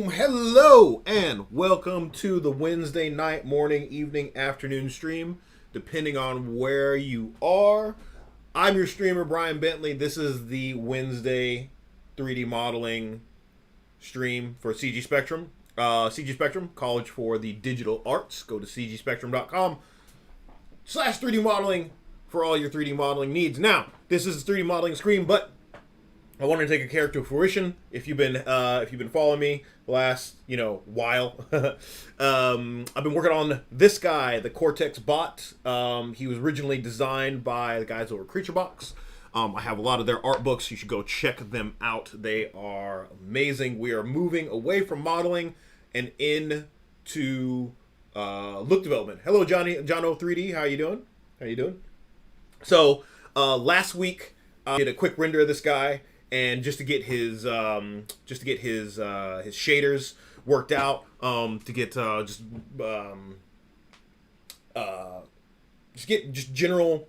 Hello and welcome to the Wednesday night, morning, evening, afternoon stream, depending on where you are. I'm your streamer, Bryan Bentley. This is the Wednesday 3D modeling stream for CG Spectrum. CG Spectrum, College for the Digital Arts. Go to cgspectrum.com/3D modeling for all your 3D modeling needs. Now, this is a 3D modeling screen, but I wanted to take a character to fruition. If you've been following me the last while, I've been working on this guy, the Cortex Bot. He was originally designed by the guys over at CreatureBox. I have a lot of their art books. You should go check them out. They are amazing. We are moving away from modeling and into look development. Hello, Jono3D. How you doing? So last week I did a quick render of this guy. And just to get his shaders worked out, to get just general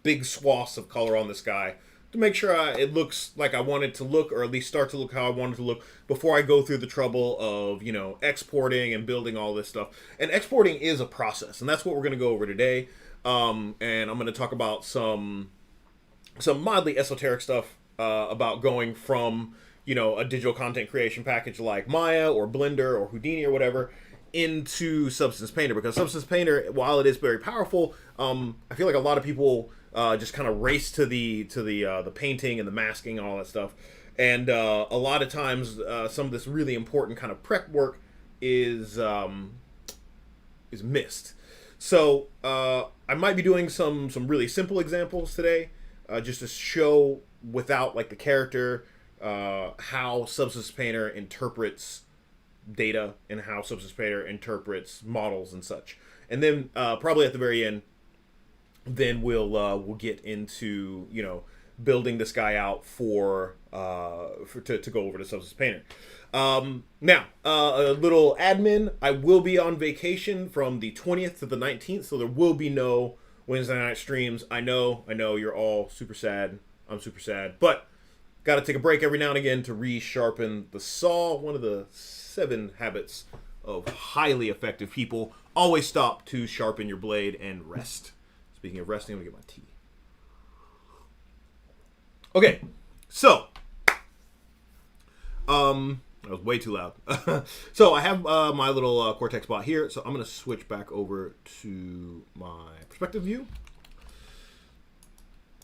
big swaths of color on this guy to make sure it looks like I want it to look, or at least start to look how I want it to look before I go through the trouble of exporting and building all this stuff. And exporting is a process, and that's what we're going to go over today. And I'm going to talk about some mildly esoteric stuff. About going from a digital content creation package like Maya or Blender or Houdini or whatever into Substance Painter, because Substance Painter, while it is very powerful, I feel like a lot of people just kind of race to the painting and the masking and all that stuff, and a lot of times some of this really important kind of prep work is missed. So I might be doing some really simple examples today, just to show without like the character how Substance Painter interprets data and how Substance Painter interprets models and such. And then probably at the very end, then we'll get into building this guy out to go over to Substance Painter. Now a little admin. I will be on vacation from the 20th to the 19th, so there will be no Wednesday night streams. I know you're all super sad. I'm super sad, but got to take a break every now and again to resharpen the saw. One of the 7 habits of highly effective people: always stop to sharpen your blade and rest. Speaking of resting, I'm gonna get my tea. Okay, so that was way too loud. So I have my little Cortex Bot here, so I'm gonna switch back over to my perspective view.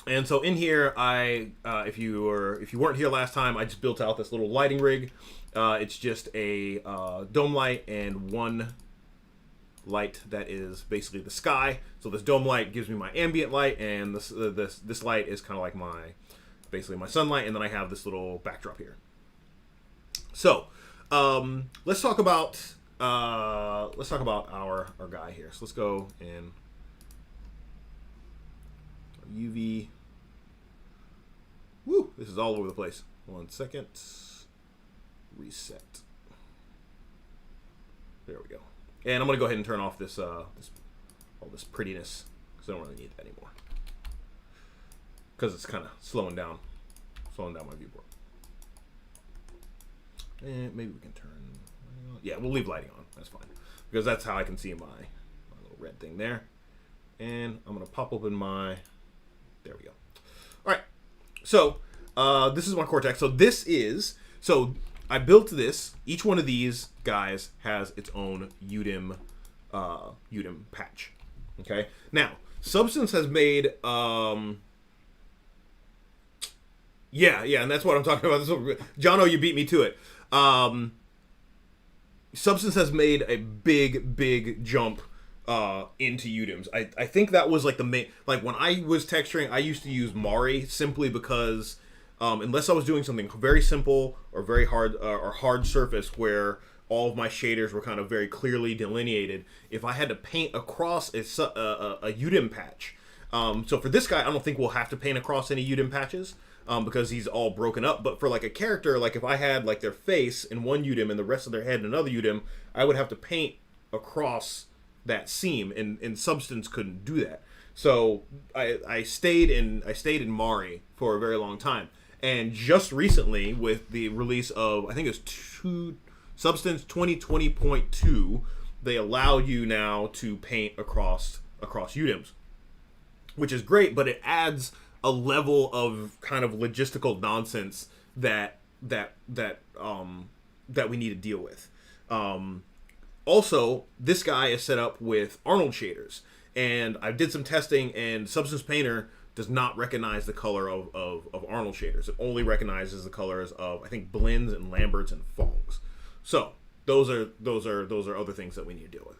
And so in here, if you weren't here last time, I just built out this little lighting rig. It's just a dome light and one light that is basically the sky. So this dome light gives me my ambient light, and this light is kind of like basically my sunlight. And then I have this little backdrop here. So let's talk about our guy here. So let's go and UV. Woo! This is all over the place. 1 second. Reset. There we go. And I'm gonna go ahead and turn off this all this prettiness, because I don't really need that anymore. Because it's kind of slowing down my viewport. And maybe we can turn. Yeah, we'll leave lighting on. That's fine, because that's how I can see my little red thing there. And I'm gonna pop open my. There we go. All right. So this is my Cortex. So I built this. Each one of these guys has its own UDIM patch. Okay. Now, Substance has made and that's what I'm talking about. Jono, you beat me to it. Substance has made a big jump into UDIMs. I think that was like the main, like when I was texturing, I used to use Mari simply because unless I was doing something very simple or very hard or hard surface where all of my shaders were kind of very clearly delineated, if I had to paint across a UDIM patch. So for this guy, I don't think we'll have to paint across any UDIM patches because he's all broken up. But for like a character, like if I had like their face in one UDIM and the rest of their head in another UDIM, I would have to paint across that seam, and Substance couldn't do that. So I stayed in Mari for a very long time, and just recently with the release of, I think it's Substance 2020.2, they allow you now to paint across UDIMs, which is great, but it adds a level of kind of logistical nonsense that we need to deal with. Also, this guy is set up with Arnold Shaders, and I did some testing, and Substance Painter does not recognize the color of Arnold Shaders. It only recognizes the colors of, I think, blends and Lamberts and Fongs. So those are other things that we need to deal with.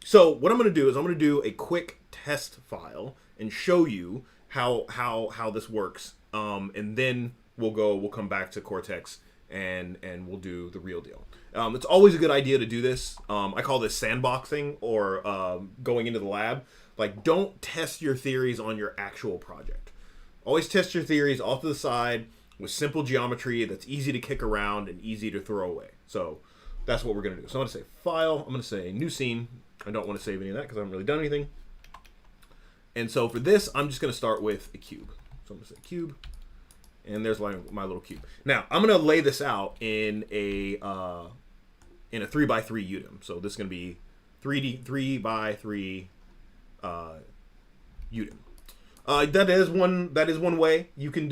So what I'm going to do is I'm going to do a quick test file and show you how this works, and then we'll come back to Cortex and we'll do the real deal. It's always a good idea to do this. I call this sandboxing, or going into the lab. Like, don't test your theories on your actual project. Always test your theories off to the side with simple geometry that's easy to kick around and easy to throw away. So that's what we're going to do. So I'm going to say File. I'm going to say New Scene. I don't want to save any of that because I haven't really done anything. And so for this, I'm just going to start with a cube. So I'm going to say Cube. And there's my little cube. Now, I'm going to lay this out in a 3x3 UDIM. So this is going to be 3x3 UDIM. That is one way you can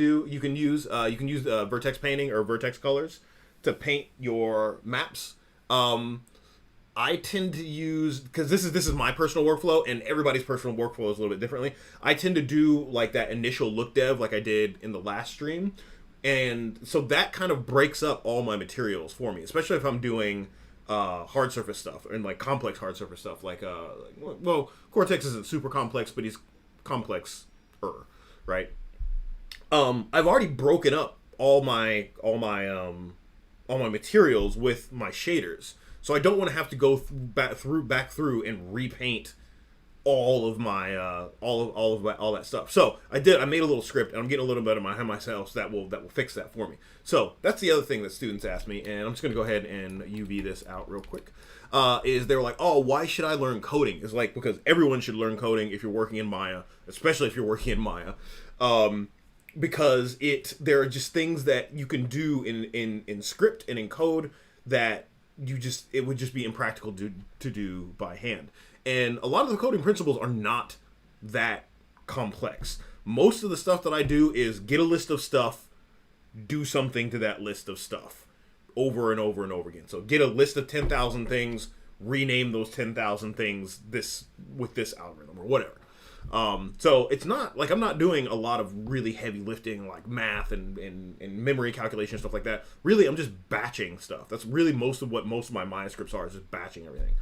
use Vertex painting or Vertex colors to paint your maps. I tend to use, because this is my personal workflow, and everybody's personal workflow is a little bit differently. I tend to do like that initial look dev like I did in the last stream, and so that kind of breaks up all my materials for me, especially if I'm doing hard surface stuff and like complex hard surface stuff. Like well, Cortex isn't super complex, but he's complex-er, right? I've already broken up all my materials with my shaders. So I don't want to have to go back through and repaint all of my all that stuff. So I made a little script, and I'm getting a little bit of myself that will fix that for me. So that's the other thing that students ask me, and I'm just gonna go ahead and UV this out real quick. Is they were like, oh, why should I learn coding? It's like, because everyone should learn coding if you're working in Maya, especially if you're working in Maya. Because there are just things that you can do in script and in code that it would just be impractical to do by hand. And a lot of the coding principles are not that complex. Most of the stuff that I do is get a list of stuff, do something to that list of stuff over and over and over again. So get a list of 10,000 things, rename those 10,000 things with this algorithm or whatever. So it's not like I'm not doing a lot of really heavy lifting like math and memory calculation and stuff like that. Really, I'm just batching stuff. That's really most of my Maya scripts are, is just batching everything.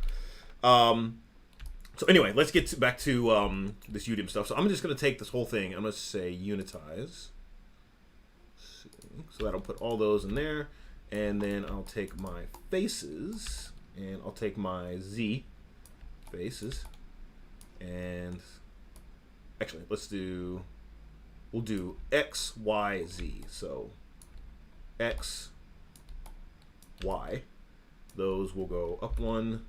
So anyway, let's get back to this UDIM stuff. So I'm just going to take this whole thing. I'm going to say unitize. So that'll put all those in there. And then I'll take my faces, and I'll take my Z faces, and actually, we'll do X, Y, Z. So X, Y, those will go up one.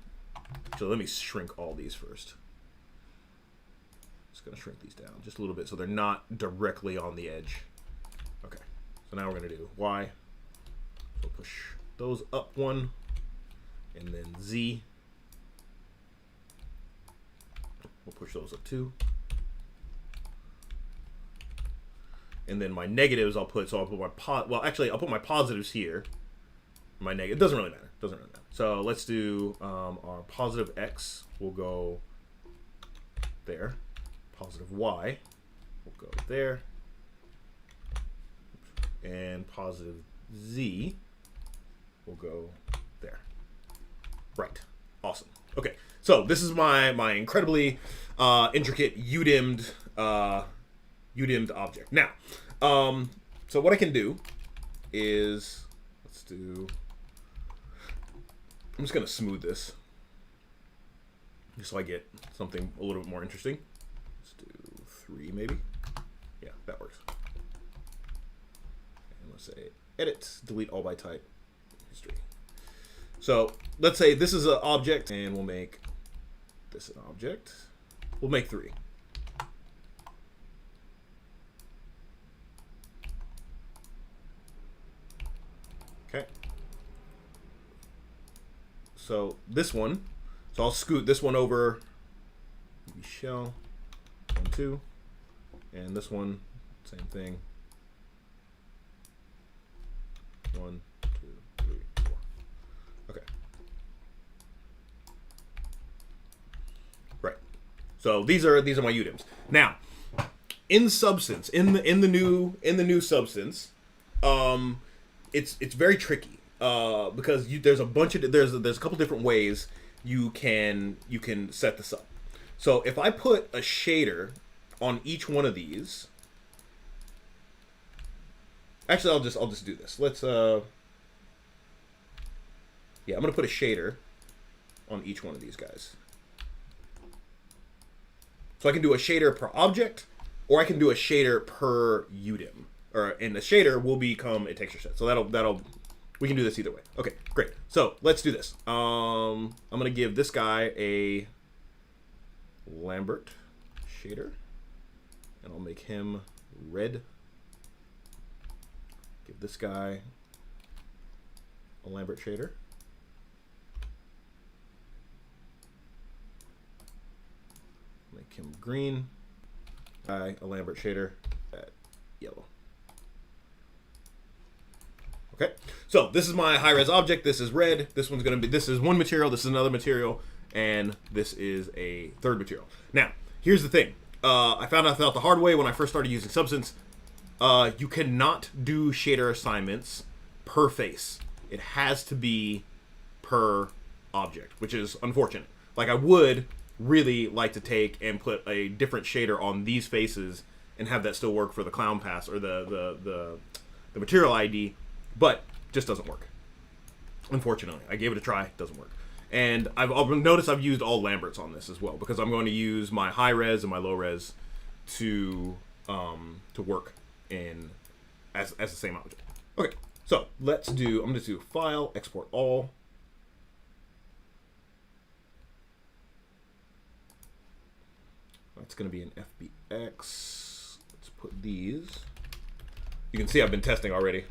So let me shrink all these first. Just gonna shrink these down just a little bit so they're not directly on the edge. Okay, so now we're gonna do Y. So push those up one, and then Z. We'll push those up two. And then my negatives I'll put my positives here. My negative, it doesn't really matter. So let's do our positive X will go there. Positive Y will go there. And positive Z will go there. Right. Awesome. Okay. So this is my incredibly intricate UDIM'd object. Now, so what I can do is, I'm just going to smooth this just so I get something a little bit more interesting. Let's do 3 maybe. Yeah, that works. And let's say edit, delete all by type, history. So let's say this is an object, and we'll make this an object. We'll make 3. Okay. So this one, so I'll scoot this one over, shell, 1, 2, and this one, same thing, 1, 2, 3, 4. Okay. Right. So these are my UDIMs. Now, in Substance, in the new Substance, it's very tricky because there's a couple different ways you can set this up. So if I put a shader on each one of these, actually I'll just do this. Let's I'm gonna put a shader on each one of these guys. So I can do a shader per object, or I can do a shader per UDIM, and the shader will become a texture set. So that'll we can do this either way. Okay, great. So let's do this. I'm gonna give this guy a Lambert Shader, and I'll make him red. Give this guy a Lambert Shader. Make him green. A Lambert Shader at yellow. Okay, so this is my high-res object. This is red. This is one material. This is another material, and this is a third material. Now, here's the thing. I found out the hard way when I first started using Substance. You cannot do shader assignments per face. It has to be per object, which is unfortunate. Like, I would really like to take and put a different shader on these faces and have that still work for the clown pass or the material ID, but just doesn't work. Unfortunately, I gave it a try, doesn't work. And I've noticed I've used all Lamberts on this as well, because I'm going to use my high res and my low res to work in as the same object. Okay, so I'm gonna do File, Export All. It's going to be an FBX. Let's put these. You can see I've been testing already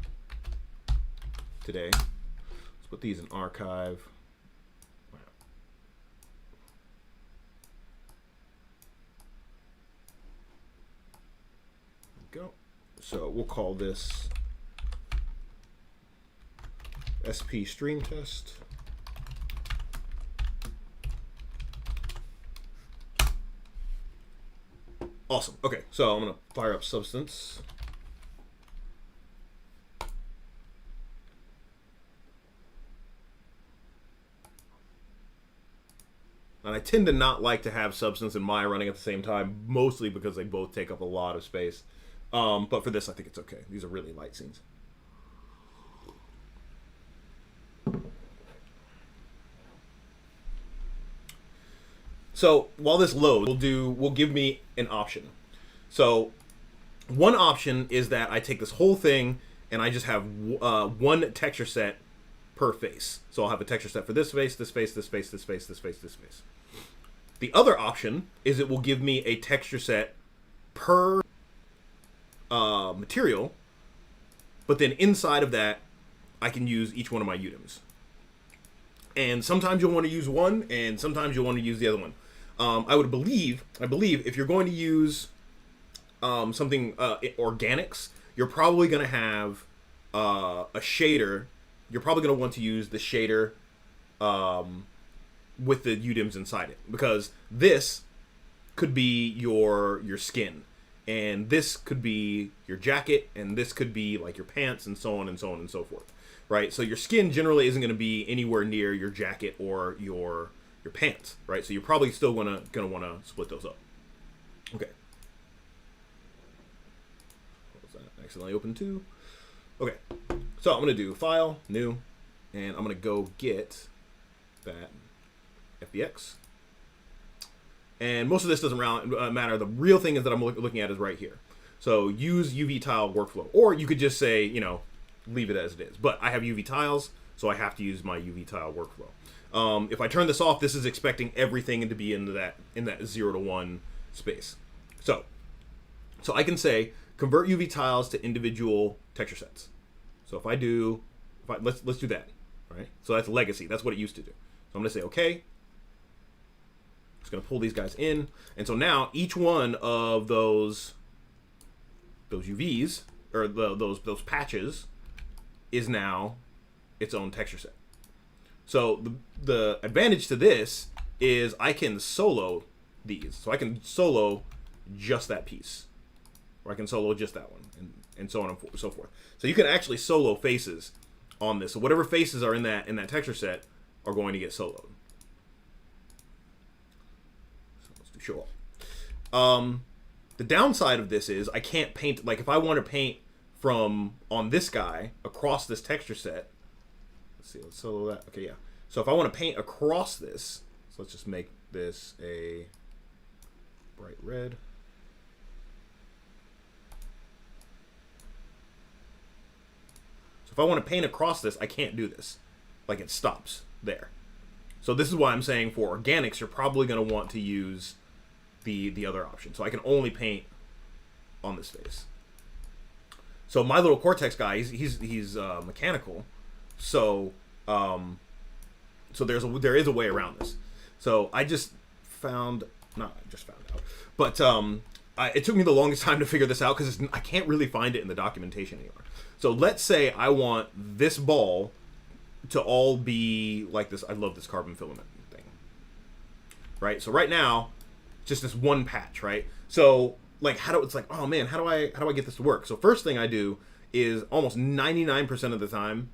today. Let's put these in Archive. There we go. So we'll call this SP Stream Test. Awesome. Okay, so I'm going to fire up Substance. And I tend to not like to have Substance and Maya running at the same time, mostly because they both take up a lot of space. But for this, I think it's okay. These are really light scenes. So while this loads, will give me an option. So one option is that I take this whole thing and I just have one texture set per face. So I'll have a texture set for this face, this face, this face, this face, this face, this face. The other option is it will give me a texture set per material, but then inside of that, I can use each one of my UDIMs. And sometimes you'll want to use one, and sometimes you'll want to use the other one. I believe if you're going to use something organics, you're probably going to have a shader. You're probably going to want to use the shader with the UDIMs inside it, because this could be your skin, and this could be your jacket, and this could be like your pants, and so on and so on and so forth. Right? So your skin generally isn't going to be anywhere near your jacket or your pants, right? So you're probably still gonna want to split those up. Okay. What was that? Accidentally opened too. Okay. So I'm gonna do File, New, and I'm gonna go get that FBX. And most of this doesn't matter. The real thing is that I'm looking at is right here. So use UV tile workflow, or you could just say, leave it as it is. But I have UV tiles, so I have to use my UV tile workflow. If I turn this off, this is expecting everything to be in that 0 to 1 space. So I can say convert UV tiles to individual texture sets. So let's do that, right? So that's legacy. That's what it used to do. I'm going to say okay. It's going to pull these guys in. And so now each one of those UVs, or those patches, is now its own texture set. So the advantage to this is I can solo these. So I can solo just that piece. Or I can solo just that one. And so on and so forth. So you can actually solo faces on this. So whatever faces are in that texture set are going to get soloed. So let's do show all. The downside of this is I can't paint, like if I want to paint from on this guy across this texture set. Let's see, let's solo that. Okay, yeah. So if I want to paint across this, so let's just make this a bright red. So if I want to paint across this, I can't do this. Like it stops there. So this is why I'm saying for organics, you're probably going to want to use the other option. So I can only paint on this face. So my little Cortex guy, he's mechanical. So so there is a way around this. So I just found, not I just found out, but it took me the longest time to figure this out because I can't really find it in the documentation anymore. So let's say I want this ball to all be like this. I love this carbon filament thing. Right? So right now, just this one patch, right? So like it's like, oh man, how do I get this to work? So first thing I do is almost 99% of the time,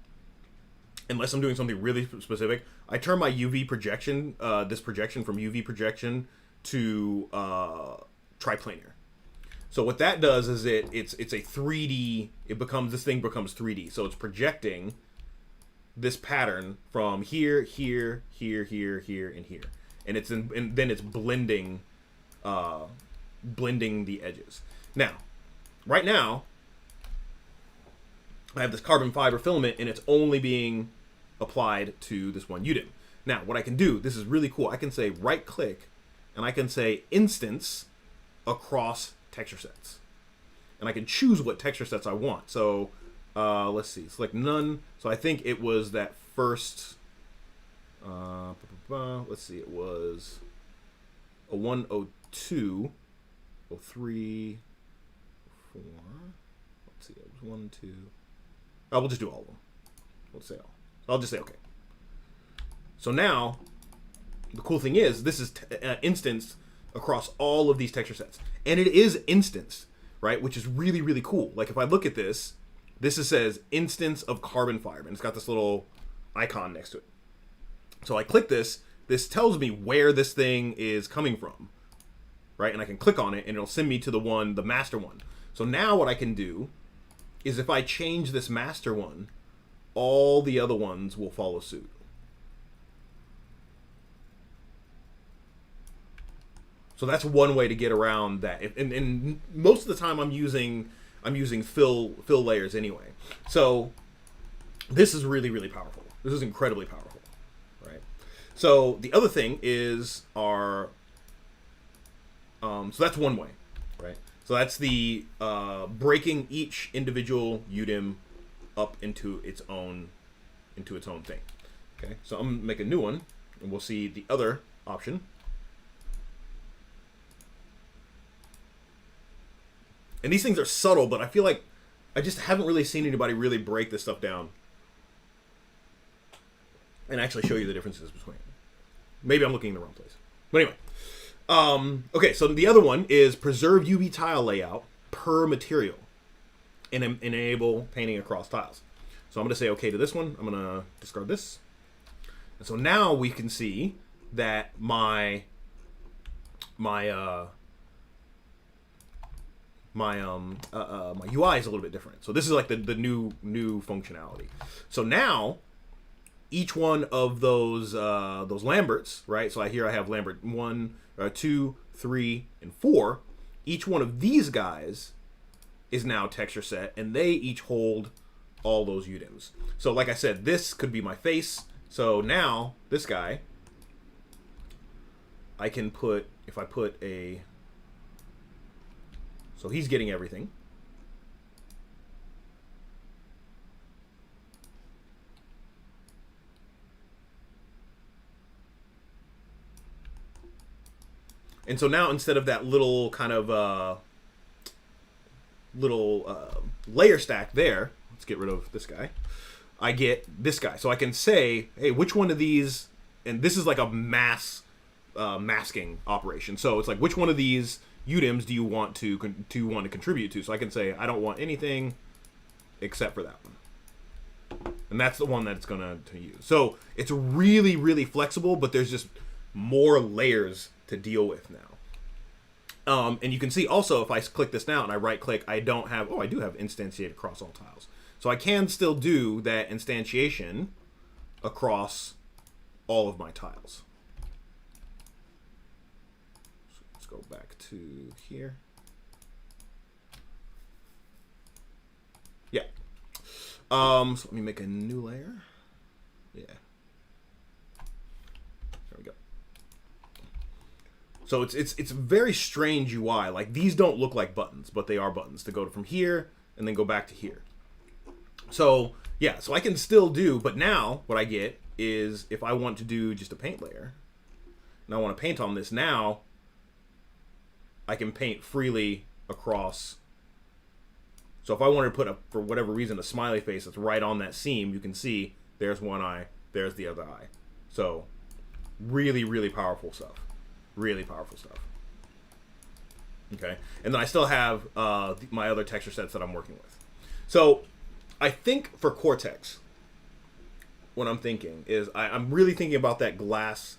unless I'm doing something really specific, I turn my UV projection, this projection from UV projection to triplanar. So what that does is it's a 3D. This thing becomes 3D. So it's projecting this pattern from here, here, here, here, here, and here, and then it's blending the edges. Now, right now, I have this carbon fiber filament, and it's only being applied to this one UDIM. Now, what I can do, this is really cool. I can say right-click, and I can say instance across texture sets. And I can choose what texture sets I want. So, let's see. Select none. So I think it was that first... let's see. It was a 102, 03, 04. Let's see. It was 1, 2... Oh, we'll just do all of them. Let's say all. I'll just say okay. So now, the cool thing is, this is instanced across all of these texture sets. And it is instanced, right? Which is really, really cool. Like if I look at this, says instance of carbon fiber. And it's got this little icon next to it. So I click this. This tells me where this thing is coming from, right? And I can click on it, and it'll send me to the master one. So now what I can do is if I change this master one, all the other ones will follow suit. So that's one way to get around that. And most of the time I'm using fill layers anyway. So this is really, really powerful. This is incredibly powerful, right? So the other thing is so that's one way, right? So that's the breaking each individual UDIM up into its own thing. Okay, so I'm gonna make a new one, and we'll see the other option. And these things are subtle, but I feel like I just haven't really seen anybody really break this stuff down and actually show you the differences between. Maybe I'm looking in the wrong place. But anyway. Okay, so the other one is preserve UV tile layout per material and enable painting across tiles. So I'm going to say okay to this one. I'm going to discard this. And so now we can see that my UI is a little bit different. So this is like the new functionality. So now each one of those Lamberts, right? So here I have Lambert 1, 2, 3, and 4. Each one of these guys is now texture set, and they each hold all those UDIMs. So like I said, this could be my face. So now this guy, I can put, if I put a, so he's getting everything. And so now instead of that little kind of layer stack there, let's get rid of this guy. I get this guy. So I can say, hey, which one of these, and this is like a masking operation. So it's like, which one of these UDIMs do you want to contribute to? So I can say, I don't want anything except for that one. And that's the one that it's going to use. So it's really, really flexible, but there's just more layers to deal with now. And you can see also, if I click this now and I right click, I do have instantiate across all tiles. So I can still do that instantiation across all of my tiles. So let's go back to here. Yeah. So let me make a new layer. Yeah. There we go. So it's very strange UI. Like, these don't look like buttons, but they are buttons to go from here and then go back to here. So yeah, so I can still do, but now what I get is if I want to do just a paint layer and I want to paint on this, now I can paint freely across. So if I wanted to put for whatever reason, a smiley face that's right on that seam, you can see there's one eye, there's the other eye. So really, really powerful stuff. Really powerful stuff. Okay, and then I still have my other texture sets that I'm working with. So I think for Cortex, what I'm thinking is I'm really thinking about that glass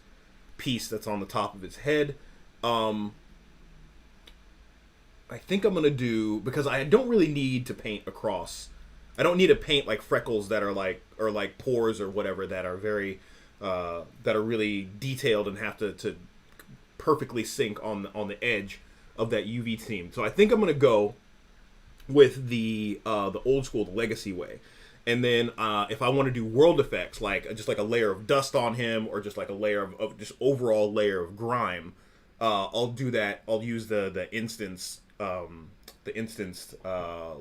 piece that's on the top of his head. I think I'm gonna do, because I don't really need to paint across. I don't need to paint like freckles that are like, or like pores or whatever that are very that are really detailed and have to perfectly sync on the edge of that UV theme. So I think I'm gonna go with the old school, the legacy way. And then if I want to do world effects, like just like a layer of dust on him, or just like a layer of just overall layer of grime, I'll do that. I'll use the instanced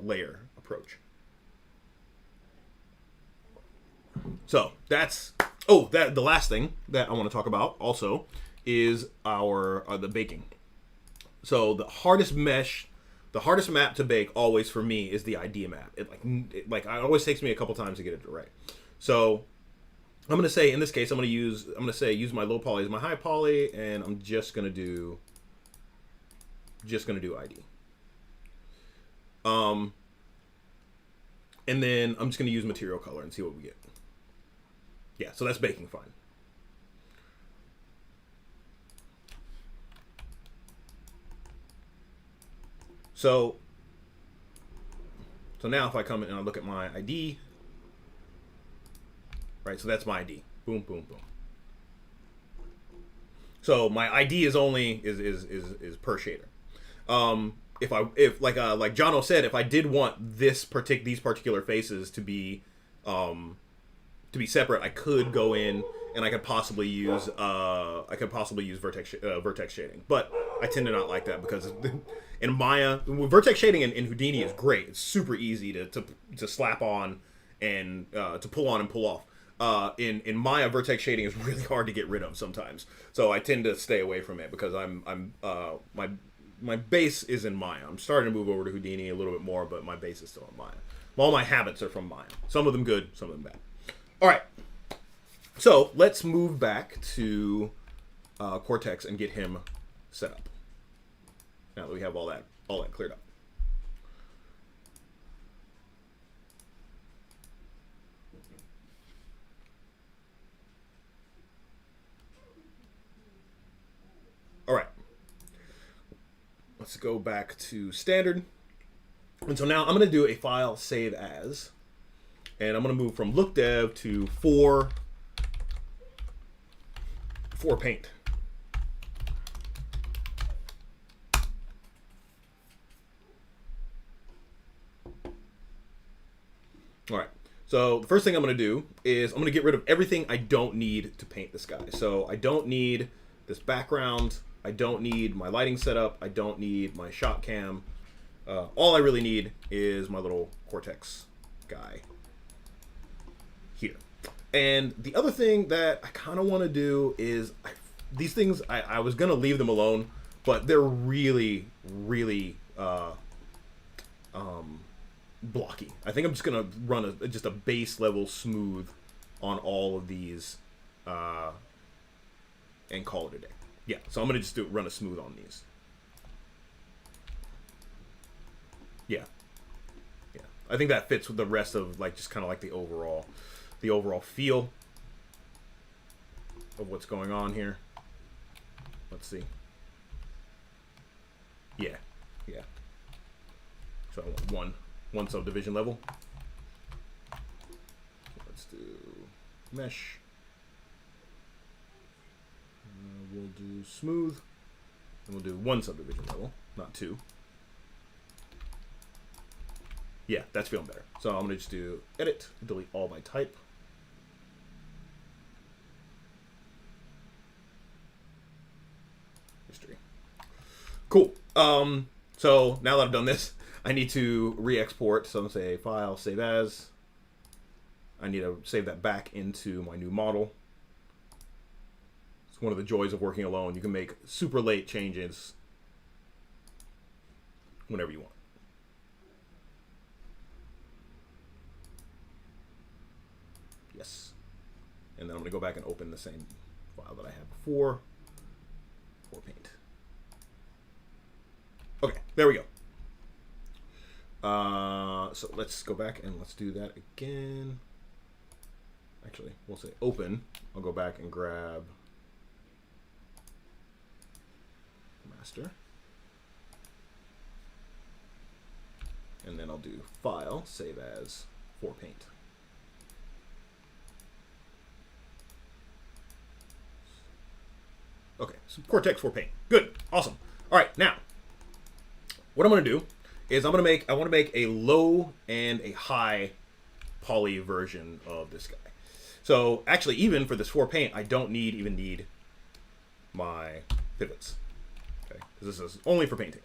layer approach. So that's the last thing that I want to talk about also is the baking. So the hardest map to bake always for me is the ID map. It always takes me a couple times to get it right. So I'm gonna say in this case use my low poly as my high poly, and I'm just gonna do ID. And then I'm just gonna use material color and see what we get. Yeah, so that's baking fine. So now if I come in and I look at my ID, right? So that's my ID. Boom, boom, boom. So my ID is only is per shader. If like Jono said, if I did want these particular faces to be separate, I could go in and I could possibly use Vertex Shading, but I tend to not like that because in Maya, Vertex Shading in Houdini is great. It's super easy to slap on and to pull on and pull off. In Maya, Vertex Shading is really hard to get rid of sometimes, so I tend to stay away from it because my base is in Maya. I'm starting to move over to Houdini a little bit more, but my base is still in Maya. All my habits are from Maya. Some of them good, some of them bad. All right, so let's move back to Cortex and get him set up. Now that we have all that cleared up. All right, let's go back to standard. And so now I'm going to do a file save as, and I'm going to move from look dev to 4 paint. All right, so the first thing I'm going to do is I'm going to get rid of everything I don't need to paint this guy. So I don't need this background. I don't need my lighting setup. I don't need my shot cam. All I really need is my little Cortex guy here. And the other thing that I kind of want to do is these things, I was going to leave them alone, but they're really, really blocky. I think I'm just gonna run just a base level smooth on all of these and call it a day. Yeah, so I'm gonna just run a smooth on these. Yeah, yeah. I think that fits with the rest of like just kind of like the overall feel of what's going on here. Let's see. Yeah, yeah. So I want one subdivision level. Let's do mesh. We'll do smooth. And we'll do one subdivision level, not two. Yeah, that's feeling better. So I'm gonna just do edit, delete all by type. History. Cool. So now that I've done this, I need to re-export. So I'm gonna say file, save as. I need to save that back into my new model. It's one of the joys of working alone. You can make super late changes whenever you want. Yes. And then I'm gonna go back and open the same file that I had before for Paint. Okay, there we go. So let's go back and let's do that again. Actually, we'll say open. I'll go back and grab master. And then I'll do file, save as for Paint. Okay, so Cortex for Paint. Good, awesome. All right, now what I'm gonna do is I want to make a low and a high poly version of this guy. So actually, even for this for Paint, I don't even need my pivots. Okay, because this is only for painting.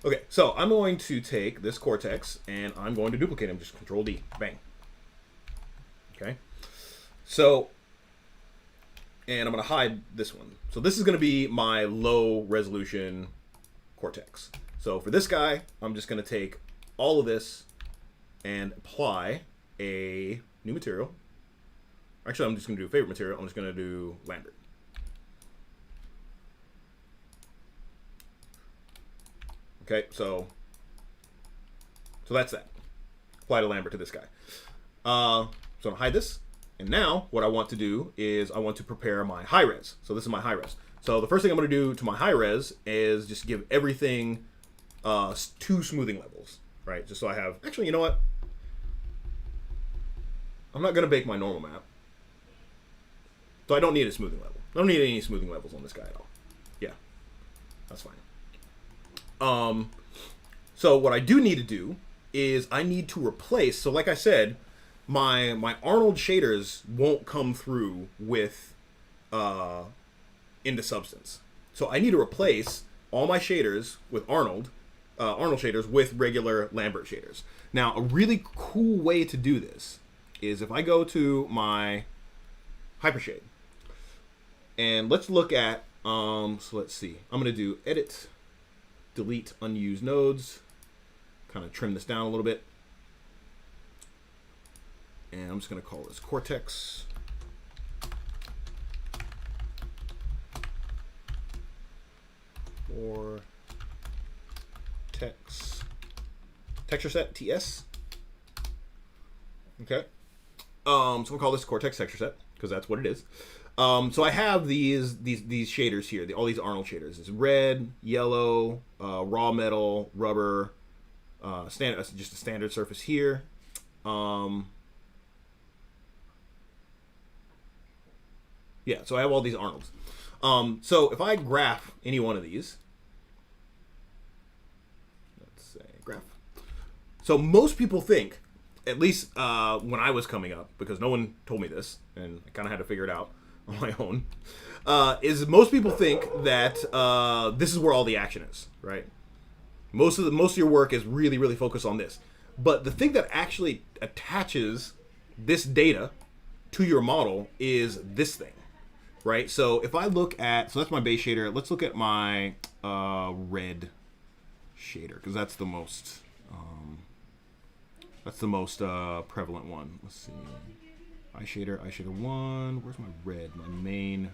Okay, so I'm going to take this Cortex and I'm going to duplicate him. Just Control D, bang. Okay, so. And I'm going to hide this one. So this is going to be my low resolution Cortex. So for this guy, I'm just going to take all of this and apply a new material. Actually, I'm just going to do a favorite material. I'm just going to do Lambert. Okay, so that's that. Apply to Lambert to this guy. So I'm going to hide this. And now what I want to do is I want to prepare my high res. So this is my high res. So the first thing I'm going to do to my high res is just give everything 2 smoothing levels, right? Just so I have, actually, you know what? I'm not going to bake my normal map. So I don't need a smoothing level. I don't need any smoothing levels on this guy at all. Yeah, that's fine. So what I do need to do is I need to replace, so like I said, my Arnold shaders won't come through with into Substance. So I need to replace all my shaders with Arnold shaders with regular Lambert shaders. Now, a really cool way to do this is if I go to my Hypershade and let's look at so let's see. I'm going to do edit, delete unused nodes, kind of trim this down a little bit. And I'm just going to call this Cortex. Cortex texture set TS. Okay. So we'll call this Cortex texture set because that's what it is. So I have these shaders here, all these Arnold shaders. It's red, yellow, raw metal, rubber, standard, just a standard surface here. Yeah, so I have all these Arnolds. So if I graph any one of these, let's say graph. So most people think, at least when I was coming up, because no one told me this, and I kind of had to figure it out on my own, is most people think that this is where all the action is, right? Most of your work is really, really focused on this. But the thing that actually attaches this data to your model is this thing. right? So if I look at, so that's my base shader. Let's look at my red shader, because that's the most prevalent one. Let's see. Eye shader 1. Where's my red? My main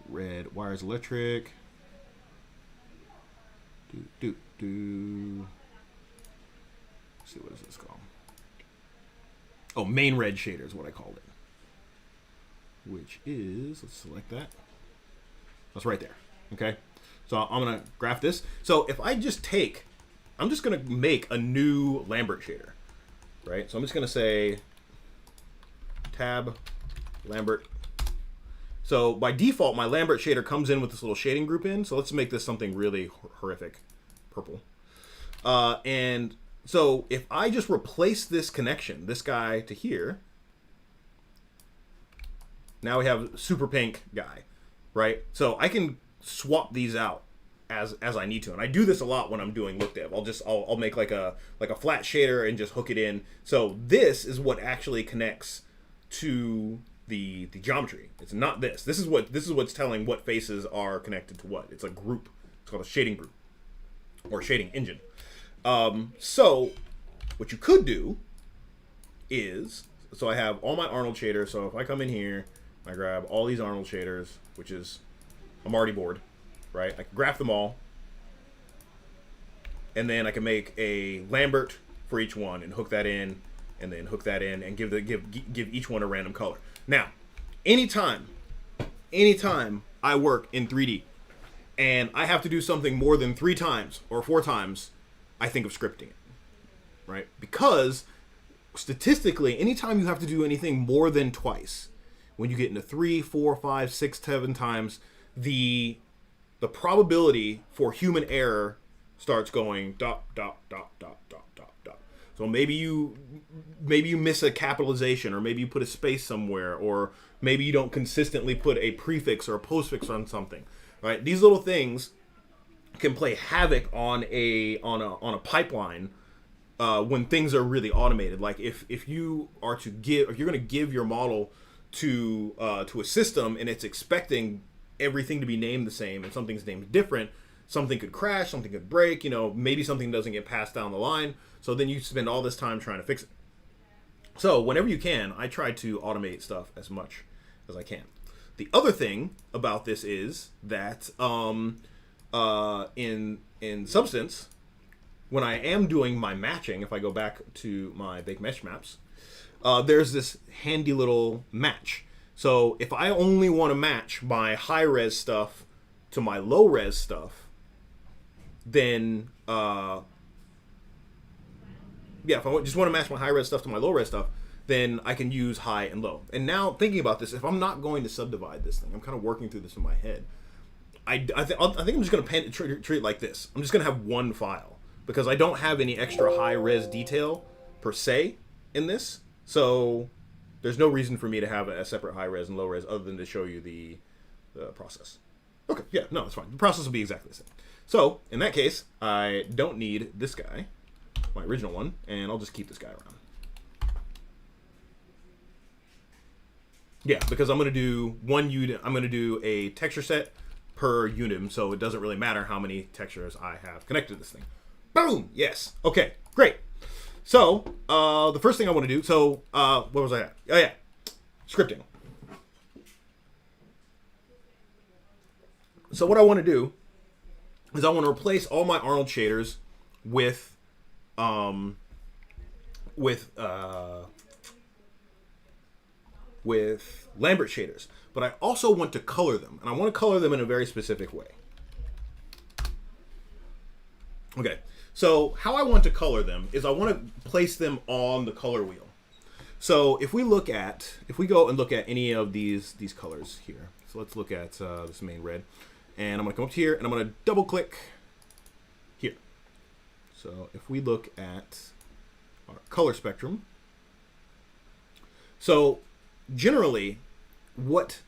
red. Wires electric. Let's see, what is this called? Oh, main red shader is what I called it. Which is, let's select that. That's right there. Okay. So I'm going to graph this. So if I just take, I'm just going to make a new Lambert shader, right? So I'm just going to say tab Lambert. So by default, my Lambert shader comes in with this little shading group in. So let's make this something really horrific, purple. And so if I just replace this connection, this guy to here, now we have super pink guy, right? So I can swap these out as I need to, and I do this a lot when I'm doing look dev. I'll make like a flat shader and just hook it in. So this is what actually connects to the geometry. It's not this. This is what's telling what faces are connected to what. It's a group. It's called a shading group or shading engine. So what you could do is, so I have all my Arnold shaders. So if I come in here, I grab all these Arnold shaders, which is, I'm already bored, right? I can graph them all, and then I can make a Lambert for each one and hook that in, and then hook that in, and give each one a random color. Now, anytime I work in 3D, and I have to do something more than 3 times or 4 times, I think of scripting it, right? Because statistically, anytime you have to do anything more than twice, when you get into 3, 4, 5, 6, 7 times, the probability for human error starts going dot dot dot dot dot dot dot. So maybe you miss a capitalization, or maybe you put a space somewhere, or maybe you don't consistently put a prefix or a postfix on something, right? These little things can play havoc on a pipeline when things are really automated. Like if you're going to give your model to a system, and it's expecting everything to be named the same, and something's named different, something could crash, something could break, maybe something doesn't get passed down the line. So then you spend all this time trying to fix it. So whenever you can, I try to automate stuff as much as I can. The other thing about this is that in Substance, when I am doing my matching, if I go back to my Bake Mesh maps, there's this handy little match. So if I only want to match my high-res stuff to my low-res stuff, then if I just want to match my high-res stuff to my low-res stuff, then I can use high and low. And now thinking about this, if I'm not going to subdivide this thing, I'm kind of working through this in my head. I think I'm just going to treat it like this. I'm just going to have one file, because I don't have any extra high-res detail per se in this. So there's no reason for me to have a separate high-res and low-res other than to show you the process. Okay, yeah, no, it's fine. The process will be exactly the same. So in that case, I don't need this guy, my original one, and I'll just keep this guy around. Yeah, because I'm going to do one unit. I'm going to do a texture set per unit, so it doesn't really matter how many textures I have connected to this thing. Boom! Yes. Okay, great. So, the first thing I want to do, so, what was I at? Oh, yeah, scripting. So what I want to do is I want to replace all my Arnold shaders with Lambert shaders. But I also want to color them, and I want to color them in a very specific way. Okay. So how I want to color them is I want to place them on the color wheel. So if we go and look at any of these colors here. So let's look at this main red. And I'm going to come up here, and I'm going to double click here. So if we look at our color spectrum. So generally what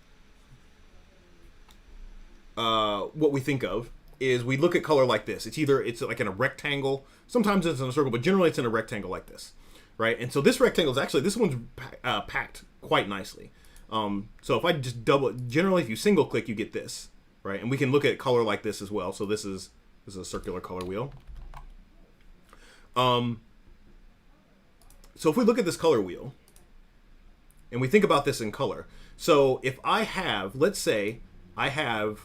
we think of is we look at color like this. It's like in a rectangle. Sometimes it's in a circle, but generally it's in a rectangle like this, right? And so this rectangle is actually, this one's packed quite nicely. So if I just generally if you single click, you get this, right? And we can look at color like this as well. So this is a circular color wheel. So if we look at this color wheel, and we think about this in color, so if I have, let's say I have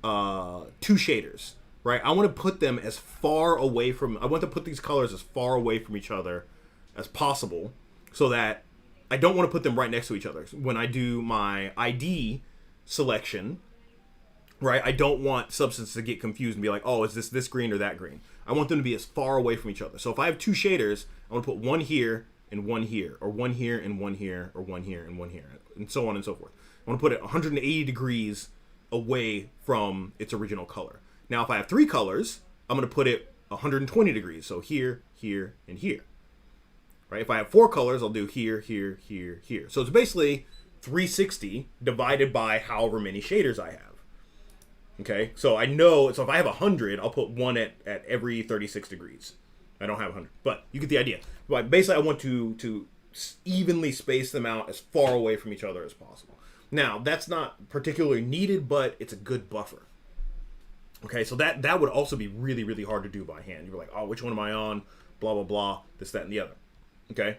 2 shaders, right? I want to put them as far away from, I want to put these colors as far away from each other as possible, so that I don't want to put them right next to each other. When I do my ID selection, right, I don't want substance to get confused and be like, oh, is this green or that green? I want them to be as far away from each other. So if I have 2 shaders, I want to put one here and one here, or one here and one here, or one here and one here, and so on and so forth. I want to put it 180 degrees away from its original color. Now, if I have 3 colors, I'm going to put it 120 degrees. So here, here, and here. Right? If I have 4 colors, I'll do here, here, here, here. So it's basically 360 divided by however many shaders I have. Okay, so I know, so if I have 100, I'll put one at every 36 degrees. I don't have 100, but you get the idea. But basically, I want to evenly space them out as far away from each other as possible. Now, that's not particularly needed, but it's a good buffer. Okay, so that would also be really, really hard to do by hand. You're like, oh, which one am I on? Blah, blah, blah, this, that, and the other. Okay?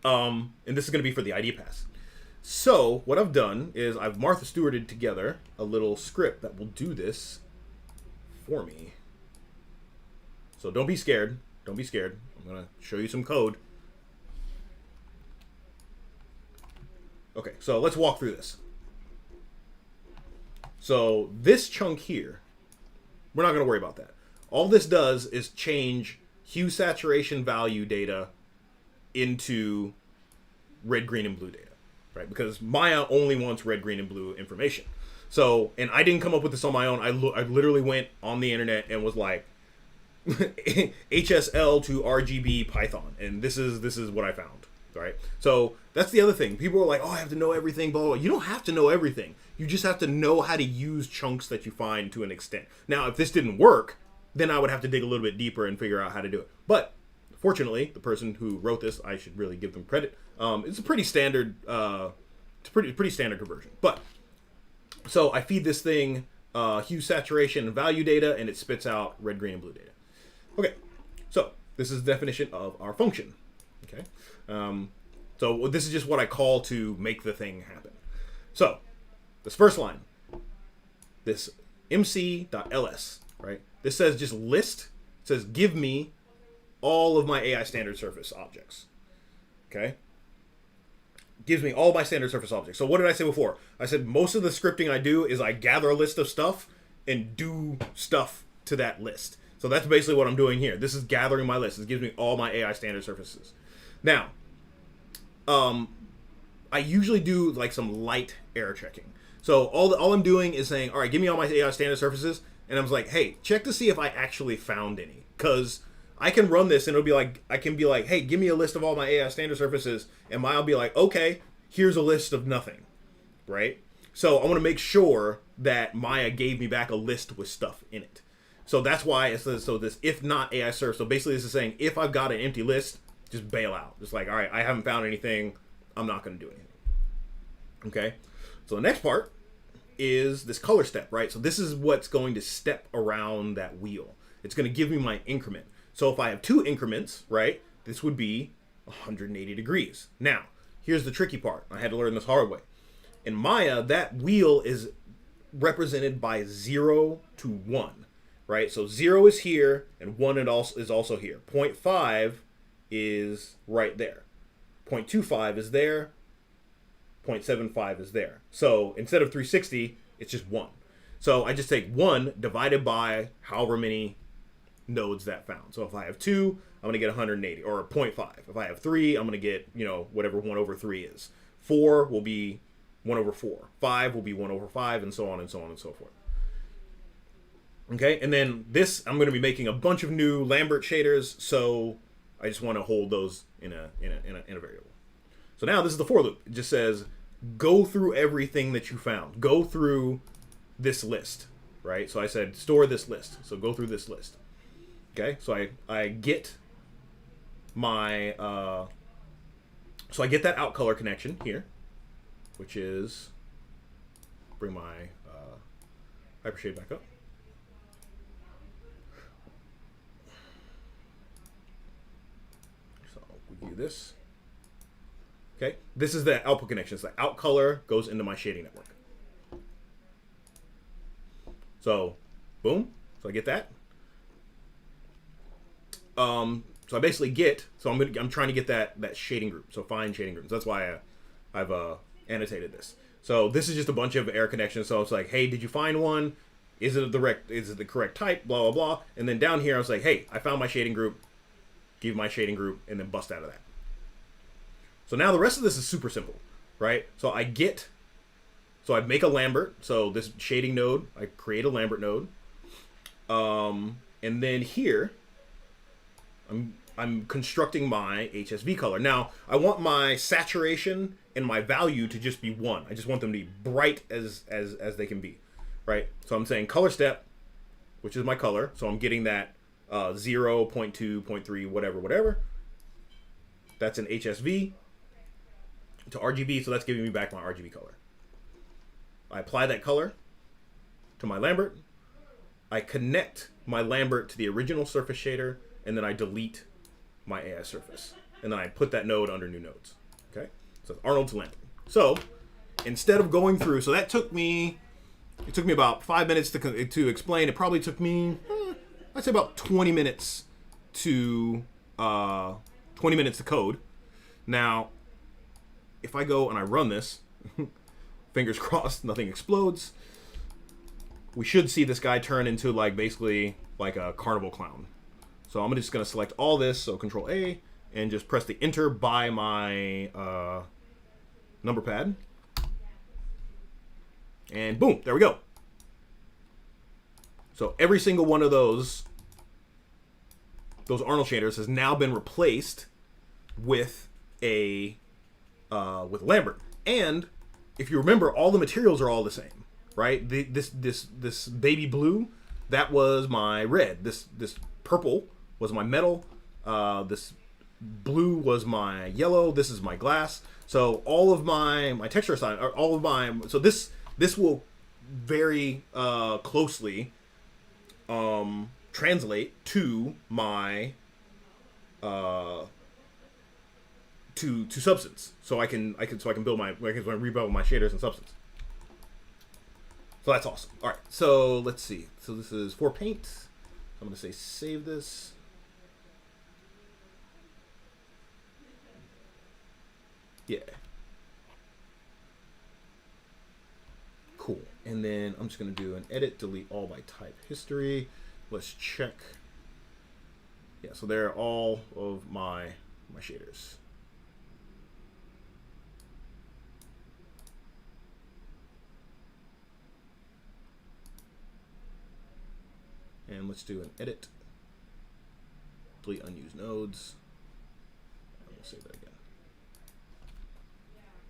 And this is going to be for the ID pass. So, what I've done is I've Martha Stewarted together a little script that will do this for me. So don't be scared. Don't be scared. I'm going to show you some code. Okay, so let's walk through this. So this chunk here, we're not going to worry about that. All this does is change hue saturation value data into red, green, and blue data, right? Because Maya only wants red, green, and blue information. So, and I didn't come up with this on my own. I literally went on the internet and was like, HSL to RGB Python, and this is what I found, right? So that's the other thing. People are like, oh, I have to know everything, blah, blah, blah. You don't have to know everything. You just have to know how to use chunks that you find to an extent. Now, if this didn't work, then I would have to dig a little bit deeper and figure out how to do it. But fortunately, the person who wrote this, I should really give them credit. It's a pretty standard, it's pretty standard conversion. But so I feed this thing hue, saturation, and value data, and it spits out red, green, and blue data. Okay, so this is the definition of our function. Okay, so this is just what I call to make the thing happen. So this first line, this mc.ls, right? This says just list. It says give me all of my AI standard surface objects. Okay, gives me all my standard surface objects. So what did I say before? I said most of the scripting I do is I gather a list of stuff and do stuff to that list. So that's basically what I'm doing here. This is gathering my list. This gives me all my AI standard surfaces. Now, I usually do like some light error checking. So all I'm doing is saying, all right, give me all my AI standard surfaces. And I was like, hey, check to see if I actually found any. Because I can run this and it'll be like, I can be like, hey, give me a list of all my AI standard surfaces. And Maya will be like, okay, here's a list of nothing. Right? So I want to make sure that Maya gave me back a list with stuff in it. So that's why it says, so this if not AI surf. So basically this is saying if I've got an empty list, just bail out. Just like, all right, I haven't found anything. I'm not going to do anything. Okay. So the next part is this color step, right? So this is what's going to step around that wheel. It's going to give me my increment. So if I have 2 increments, right, this would be 180 degrees. Now, here's the tricky part. I had to learn this hard way. In Maya, that wheel is represented by 0 to 1. Right, so 0 is here, and 1 is also here. 0.5 is right there. 0.25 is there. 0.75 is there. So instead of 360, it's just 1. So I just take 1 divided by however many nodes that found. So if I have 2, I'm going to get 180, or 0.5. If I have 3, I'm going to get, whatever 1 over 3 is. 4 will be 1 over 4. 5 will be 1 over 5, and so on and so on and so forth. Okay, and then this, I'm going to be making a bunch of new Lambert shaders, so I just want to hold those in a variable. So now this is the for loop. It just says, go through everything that you found. Go through this list, right? So I said, store this list. So go through this list. Okay, so I get my, so I get that out color connection here. which is bring my hypershade back up. So we do this. Okay, this is the output connection. So the out color goes into my shading network. So, boom. So I get that. So I basically get. So I'm trying to get that shading group. So find shading groups. That's why I've annotated this. So this is just a bunch of error connections. So it's like, hey, did you find one? Is it the correct type? Blah blah blah. And then down here I was like, hey, I found my shading group. Give my shading group, and then bust out of that. So now the rest of this is super simple, right? So I make a Lambert. So this shading node, I create a Lambert node. And then here, I'm constructing my HSV color. Now, I want my saturation and my value to just be 1. I just want them to be bright as they can be, right? So I'm saying color step, which is my color. So I'm getting that 0, 0.2, 0.3, whatever. That's an HSV. To RGB, so that's giving me back my RGB color. I apply that color to my Lambert. I connect my Lambert to the original surface shader, and then I delete my AI surface. And then I put that node under new nodes. Okay? So Arnold to Lambert. So instead of going through, so that took me, it took me about 5 minutes to explain. It probably took me, I'd say about 20 minutes to code. Now, if I go and I run this, fingers crossed, nothing explodes, we should see this guy turn into basically like a carnival clown. So I'm just going to select all this, so Control A, and just press the enter by my number pad. And boom, there we go. So every single one of those Arnold shaders has now been replaced with with Lambert. And if you remember, all the materials are all the same, right? This baby blue, that was my red. This purple was my metal. This blue was my yellow. This is my glass. So all of my texture assignment, or all of my, so this will very closely translate to my to substance, so I can rebuild my shaders and substance. So that's awesome. All right, so let's see. So this is for paint. I'm gonna say save this. Yeah. Cool. And then I'm just gonna do an edit, delete all by type history. Let's check. Yeah. So they're all of my shaders. And let's do an edit, delete unused nodes, and we'll save that again.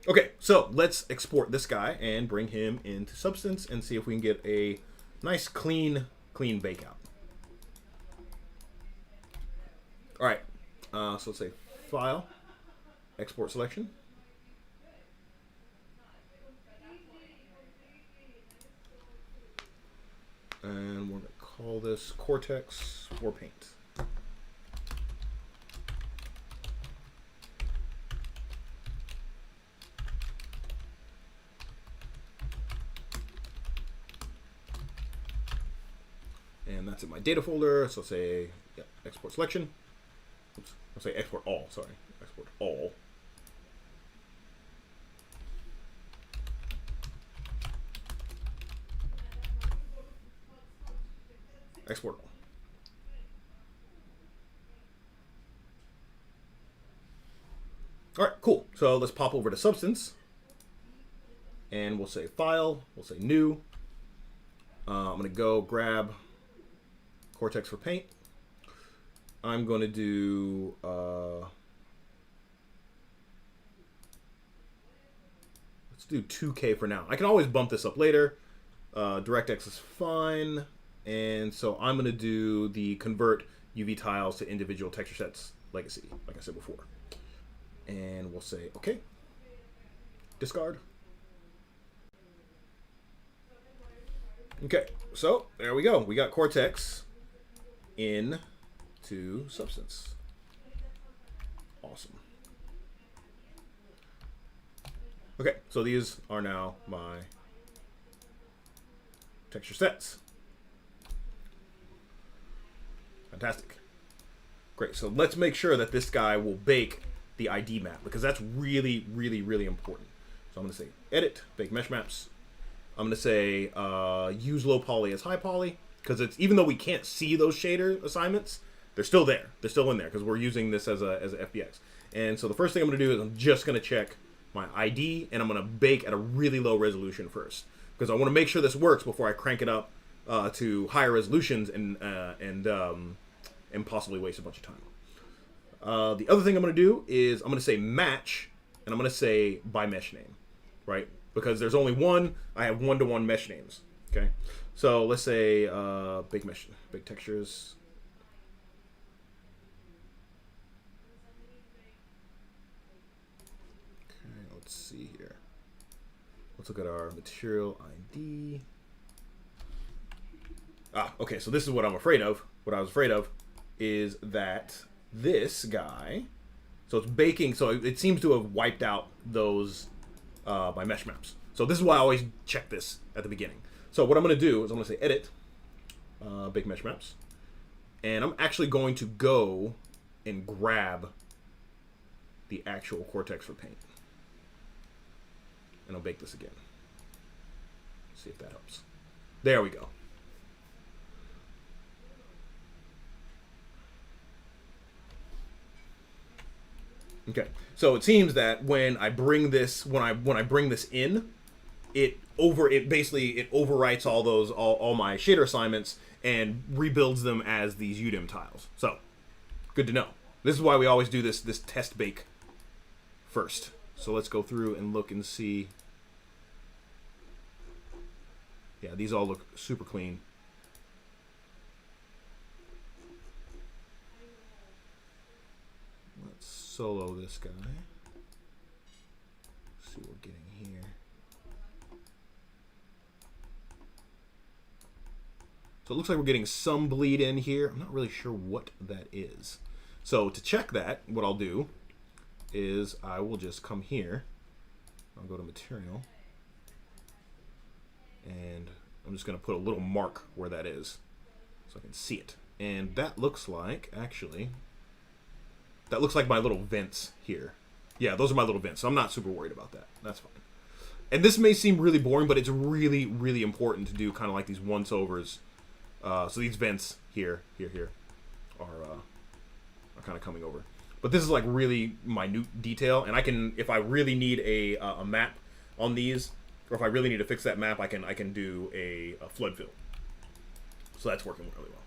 Okay, so let's export this guy and bring him into Substance and see if we can get a nice clean bake out. All right, so let's say File, Export Selection. And we're going to call this Cortex for Paint. And that's in my data folder. So say export selection. Oops, I'll say export all. Sorry, export all. Export all. All right, cool. So let's pop over to Substance, and we'll say File. We'll say New. I'm gonna go grab Cortex for Paint. I'm going to do let's do 2K for now. I can always bump this up later. DirectX is fine. And so I'm going to do the convert UV tiles to individual texture sets legacy, like I said before. And we'll say, okay, discard. Okay, so there we go. We got Cortex into Substance. Awesome. Okay, so these are now my texture sets. Fantastic. Great, so let's make sure that this guy will bake the ID map, because that's really, really, really important. So I'm going to say edit, bake mesh maps. I'm going to say use low poly as high poly, because it's, even though we can't see those shader assignments, they're still there. They're still in there because we're using this as a FBX. And so the first thing I'm going to do is I'm just going to check my ID, and I'm going to bake at a really low resolution first, because I want to make sure this works before I crank it up to higher resolutions and possibly waste a bunch of time. The other thing I'm going to do is I'm going to say match, and I'm going to say by mesh name, right? Because there's only one. I have one-to-one mesh names. Okay, so let's say big mesh, big textures. Okay, let's see here. Let's look at our material ID. Okay, so this is what I'm afraid of. What I was afraid of is that this guy, so it's baking, so it seems to have wiped out those my mesh maps. So this is why I always check this at the beginning. So what I'm going to do is I'm going to say edit, bake mesh maps, and I'm actually going to go and grab the actual Cortex for paint, and I'll bake this again. See if that helps. There we go. Okay, so it seems that when I bring this when I bring this in, it overwrites all my shader assignments and rebuilds them as these UDIM tiles. So good to know. This is why we always do this test bake first. So let's go through and look and see. Yeah, these all look super clean. Let's solo this guy. See what we're getting here. So it looks like we're getting some bleed in here. I'm not really sure what that is. So to check that, what I'll do is I will just come here. I'll go to material. And I'm just going to put a little mark where that is so I can see it. And that looks like, actually, that looks like my little vents here. Yeah, those are my little vents, so I'm not super worried about that. That's fine. And this may seem really boring, but it's really, really important to do kind of like these once-overs. So these vents here are kind of coming over. But this is like really minute detail, and I can, if I really need a map on these, or if I really need to fix that map, I can do a flood fill. So that's working really well.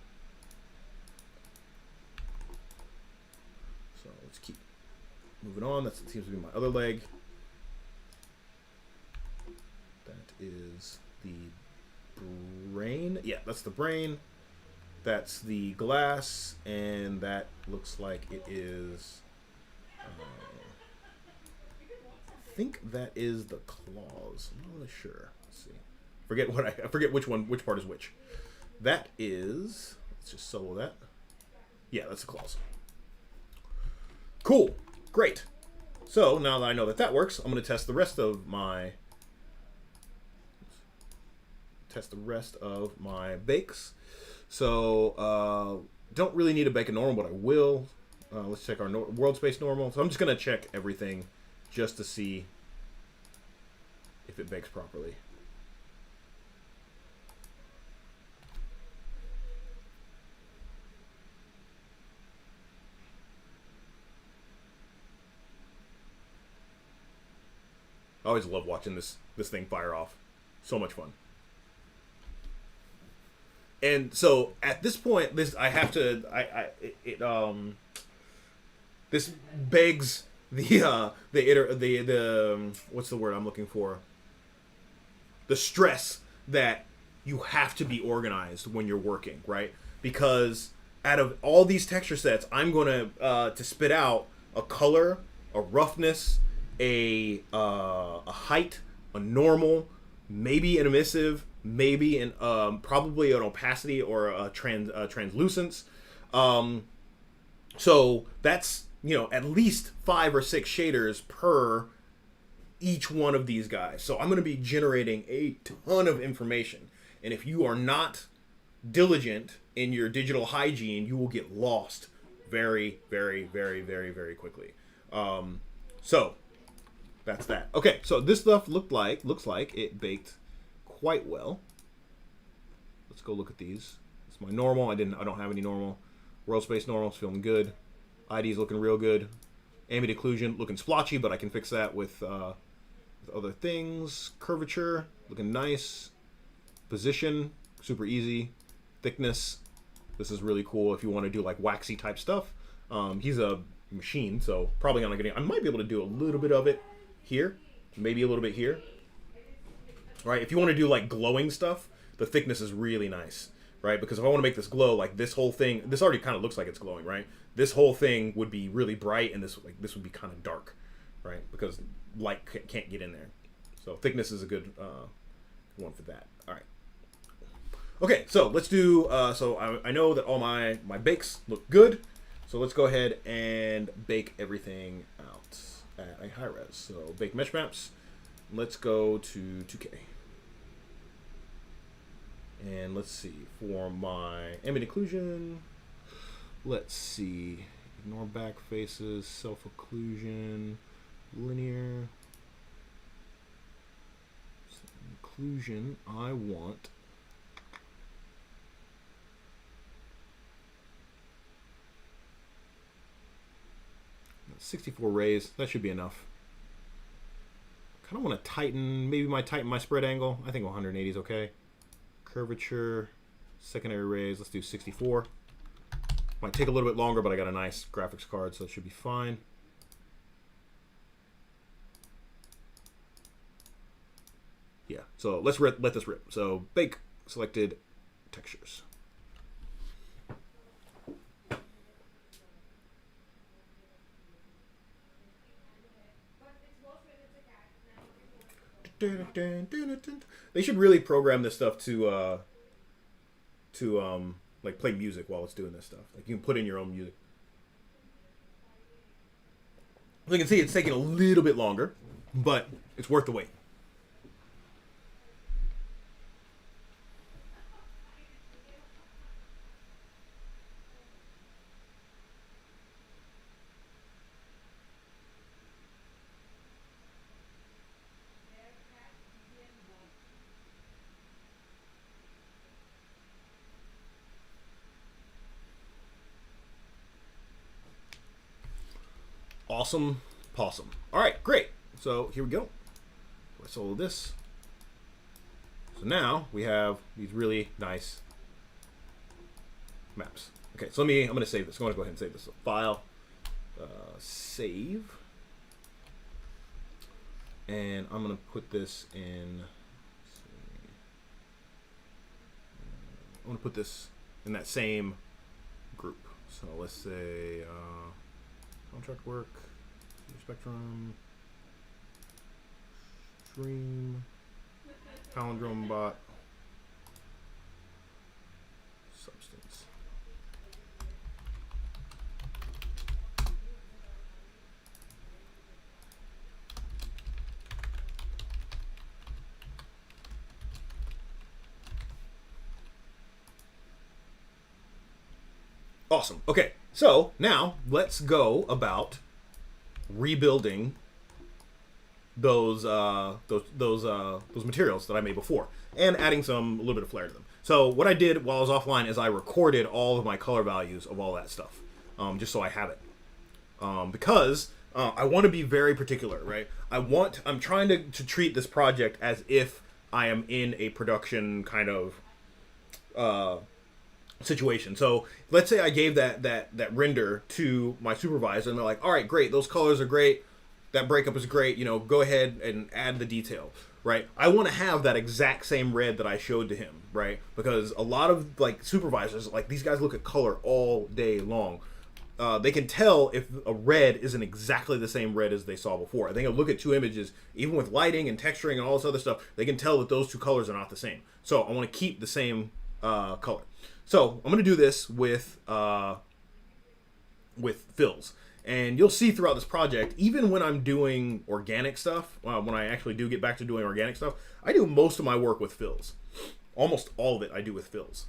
So let's keep moving on. That seems to be my other leg. That is the brain. Yeah, that's the brain. That's the glass, and that looks like it is. I think that is the claws. I'm not really sure. Let's see. I forget which part is which. That is. Let's just solo that. Yeah, that's the claws. Cool. Great. So now that I know that works, I'm going to test the rest of my bakes. So don't really need to bake a normal, but I will. Let's check our world space normal. So I'm just going to check everything just to see if it bakes properly. I always love watching this thing fire off. So much fun. And so at this point, this begs the what's the word I'm looking for? The stress that you have to be organized when you're working, right? Because out of all these texture sets, I'm going to spit out a color, a roughness, a height, a normal, maybe an emissive, maybe in probably an opacity or a translucence. So that's, you know, at least 5 or 6 shaders per each one of these guys. So I'm going to be generating a ton of information. And if you are not diligent in your digital hygiene, you will get lost very, very, very, very, very quickly. So that's that. Okay, so this stuff looks like it baked quite well. Let's go look at these. It's my normal. I don't have any normal. World space normal's feeling good. ID's looking real good. Ambient occlusion looking splotchy, but I can fix that with other things. Curvature looking nice. Position super easy. Thickness, this is really cool if you want to do like waxy type stuff. He's a machine, so probably not gonna. I might be able to do a little bit of it here, maybe a little bit here. Right, if you want to do like glowing stuff, the thickness is really nice, right? Because if I want to make this glow, like this whole thing, this already kind of looks like it's glowing, right? This whole thing would be really bright, and this would be kind of dark, right? Because light can't get in there. So thickness is a good one for that. All right. Okay, so let's do, so I know that all my bakes look good, so let's go ahead and bake everything out at a high res. So bake mesh maps, let's go to 2K. And let's see, for my ambient occlusion, let's see, ignore back faces, self-occlusion, linear, occlusion, I want 64 rays, that should be enough. Kind of want to tighten my spread angle. I think 180 is okay. Curvature, secondary rays, let's do 64. Might take a little bit longer, but I got a nice graphics card, so it should be fine. Yeah, so let's let this rip. So bake, selected, textures. They should really program this stuff to like play music while it's doing this stuff. Like you can put in your own music. As you can see, it's taking a little bit longer, but it's worth the wait. Awesome possum. All right, great. So here we go. Let's solo this. So now we have these really nice maps. Okay, so I'm going to save this. I'm going to go ahead and save this. So file, save, and I'm going to put this in. I'm going to put this in that same group. So let's say. Contract work, spectrum, stream, Palindrone Bot, substance. Awesome. Okay, so now let's go about rebuilding those materials that I made before and adding a little bit of flair to them. So what I did while I was offline is I recorded all of my color values of all that stuff, just so I have it, because I want to be very particular, right? I'm trying to treat this project as if I am in a production kind of situation. So let's say I gave that render to my supervisor and they're like, all right, great, those colors are great, that breakup is great, you know, go ahead and add the detail, right? I want to have that exact same red that I showed to him, right? Because a lot of like supervisors, like these guys look at color all day long. they can tell if a red isn't exactly the same red as they saw before. I think I'll look at two images, even with lighting and texturing and all this other stuff, they can tell that those two colors are not the same. So I want to keep the same color. So I'm going to do this with fills. And you'll see throughout this project, even when I'm doing organic stuff, when I actually do get back to doing organic stuff, I do most of my work with fills. Almost all of it I do with fills.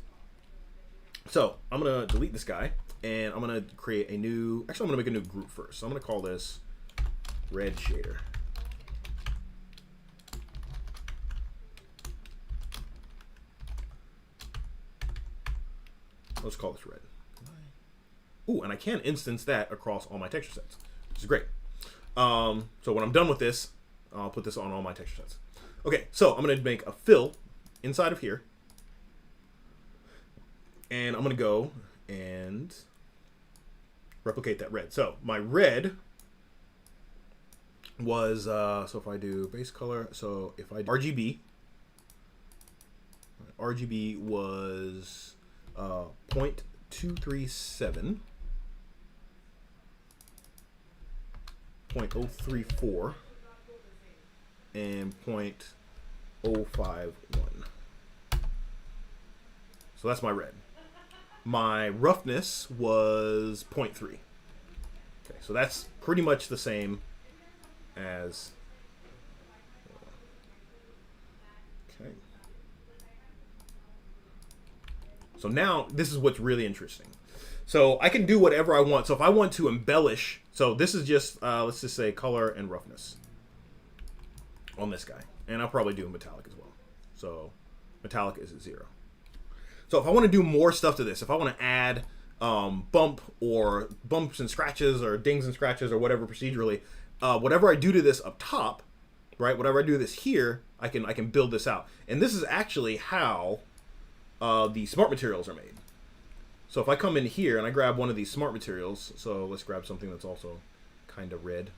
So I'm going to delete this guy, and I'm going to create a new, actually I'm going to make a new group first. So I'm going to call this Red Shader. Let's call this red. Ooh, and I can instance that across all my texture sets, which is great. So when I'm done with this, I'll put this on all my texture sets. Okay, so I'm going to make a fill inside of here. And I'm going to go and replicate that red. So my red was, so if I do base color, so if I do RGB was 0.237, 0.034, and 0.051. So that's my red. My roughness was 0.3. Okay, so that's pretty much the same as. Okay. So now this is what's really interesting. So I can do whatever I want. So if I want to embellish, so this is just, let's just say color and roughness on this guy. And I'll probably do metallic as well. So metallic is at 0. So if I want to do more stuff to this, if I want to add bump or bumps and scratches or dings and scratches or whatever procedurally, whatever I do to this up top, right? Whatever I do to this here, I can build this out. And this is actually how the smart materials are made. So if I come in here and I grab one of these smart materials, so let's grab something that's also kind of red,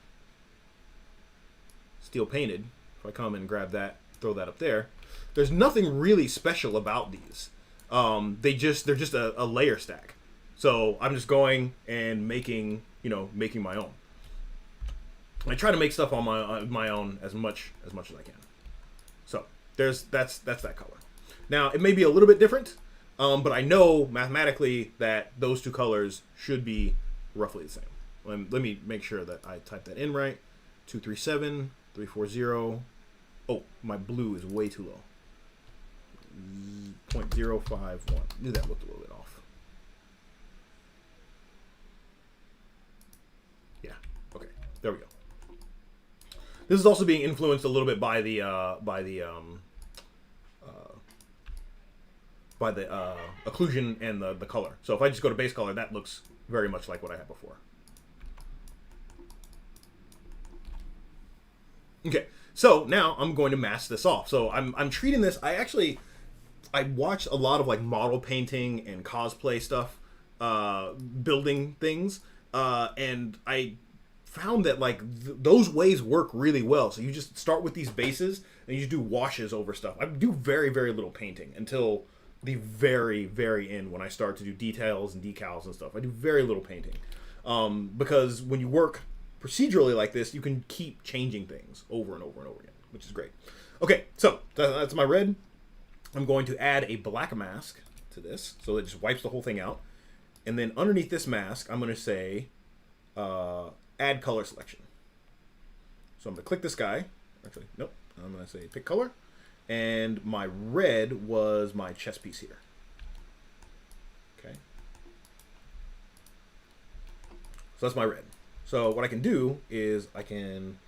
steel painted. If I come and grab that, throw that up there, there's nothing really special about these. They're just a layer stack. So I'm just going and making my own. I try to make stuff on my own as much as I can. So that's that color. Now it may be a little bit different, but I know mathematically that those two colors should be roughly the same. Let me make sure that I type that in right. 237, 340. Oh, my blue is way too low. 0.051. Knew that looked a little bit off. Yeah. Okay. There we go. This is also being influenced a little bit by the occlusion and the color. So if I just go to base color, that looks very much like what I had before. Okay. So now I'm going to mask this off. So I'm treating this. I watched a lot of like model painting and cosplay stuff, building things, and I found that like those ways work really well. So you just start with these bases and you just do washes over stuff. I do very, very little painting until the very, very end when I start to do details and decals and stuff. I do very little painting because when you work procedurally like this, you can keep changing things over and over and over again, which is great. Okay, so that's my red. I'm going to add a black mask to this, so it just wipes the whole thing out. And then underneath this mask, I'm going to say add color selection. So I'm going to click this guy. Actually, nope. I'm going to say pick color. And my red was my chess piece here. Okay. So that's my red. So what I can do is I can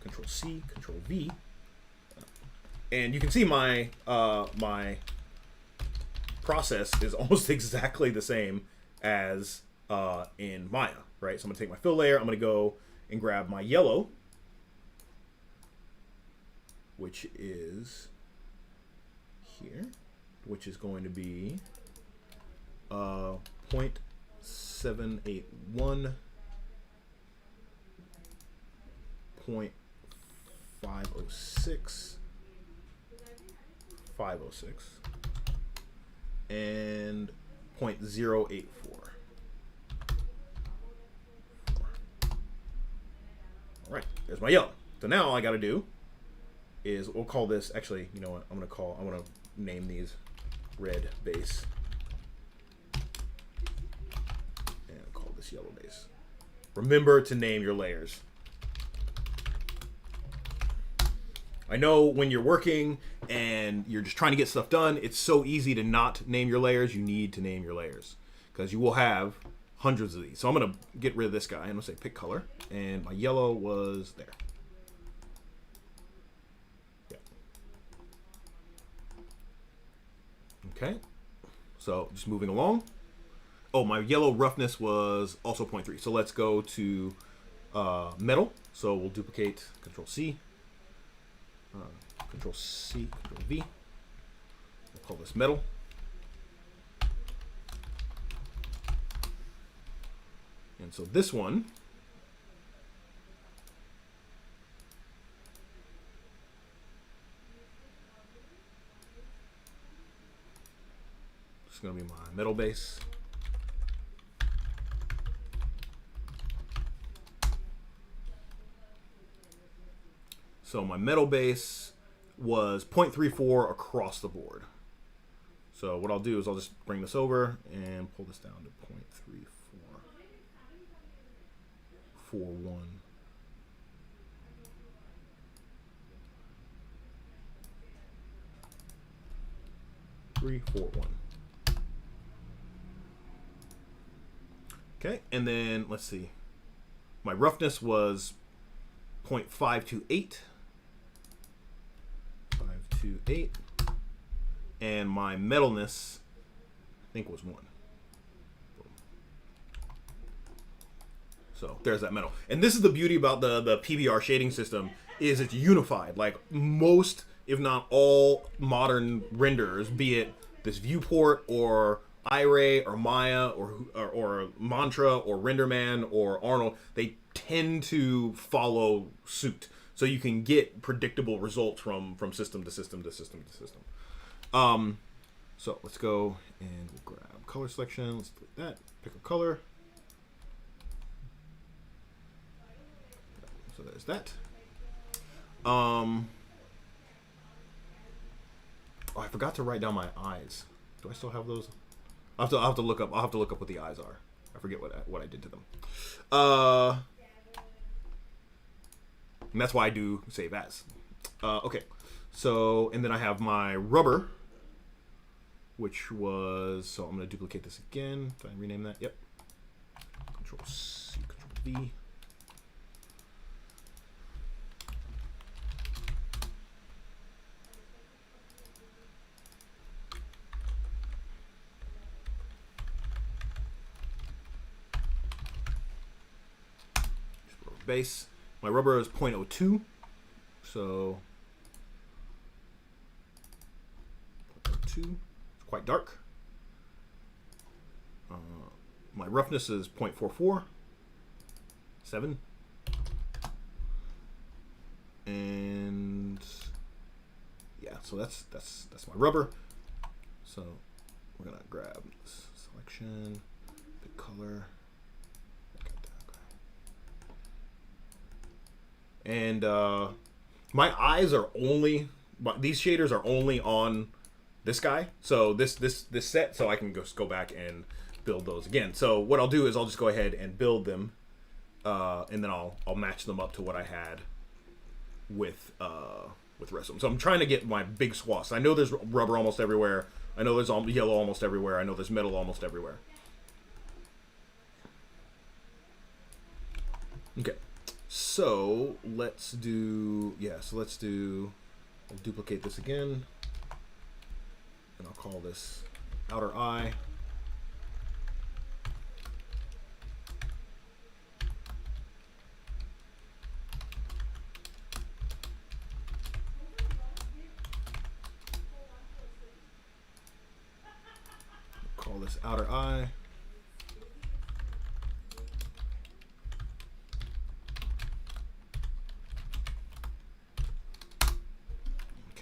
Control C, Control V. And you can see my my process is almost exactly the same as in Maya, right? So I'm going to take my fill layer. I'm going to go and grab my yellow, which is here, which is going to be 0.781, 0.506, 506, and 0.084. Right, there's my yellow. So now all I gotta do is, we'll call this, actually, you know what, I'm gonna name these red base. And I'll call this yellow base. Remember to name your layers. I know when you're working and you're just trying to get stuff done, it's so easy to not name your layers. You need to name your layers because you will have hundreds of these. So I'm going to get rid of this guy. I'm going to say pick color. And my yellow was there. Yeah. Okay. So just moving along. Oh, my yellow roughness was also 0.3. So let's go to metal. So we'll duplicate, Control C. Control C, Control V. We'll call this metal. And so this one is going to be my metal base. So my metal base was 0.34 across the board. So what I'll do is I'll just bring this over and pull this down to 0.3441. Okay, and then let's see. My roughness was 0.528. 528. And my metalness, I think, was 1. So there's that metal. And this is the beauty about the PBR shading system, is it's unified. Like most, if not all, modern renderers, be it this viewport or iRay or Maya or Mantra or RenderMan or Arnold, they tend to follow suit. So you can get predictable results from system to system to system to system. So let's go and we'll grab color selection. Let's delete that. Pick a color. So there's that. Oh, I forgot to write down my eyes. Do I still have those? I'll have to look up. I'll have to look up what the eyes are. I forget what I did to them. And that's why I do save as. Okay. So, and then I have my rubber, which was, so I'm going to duplicate this again. Did I rename that? Yep. Control C, Control V. Base. My rubber is 0.02, so 0.02. It's quite dark. My roughness is 0.44, 7, and yeah. So that's my rubber. So we're gonna grab this selection, pick color. And my eyes are only, these shaders are only on this guy. So this set, so I can just go back and build those again. So what I'll do is I'll just go ahead and build them, and then I'll match them up to what I had with the rest of them. So I'm trying to get my big swaths. I know there's rubber almost everywhere. I know there's yellow almost everywhere. I know there's metal almost everywhere. Okay. So let's do, I'll duplicate this again, and I'll call this outer eye. Call this outer eye.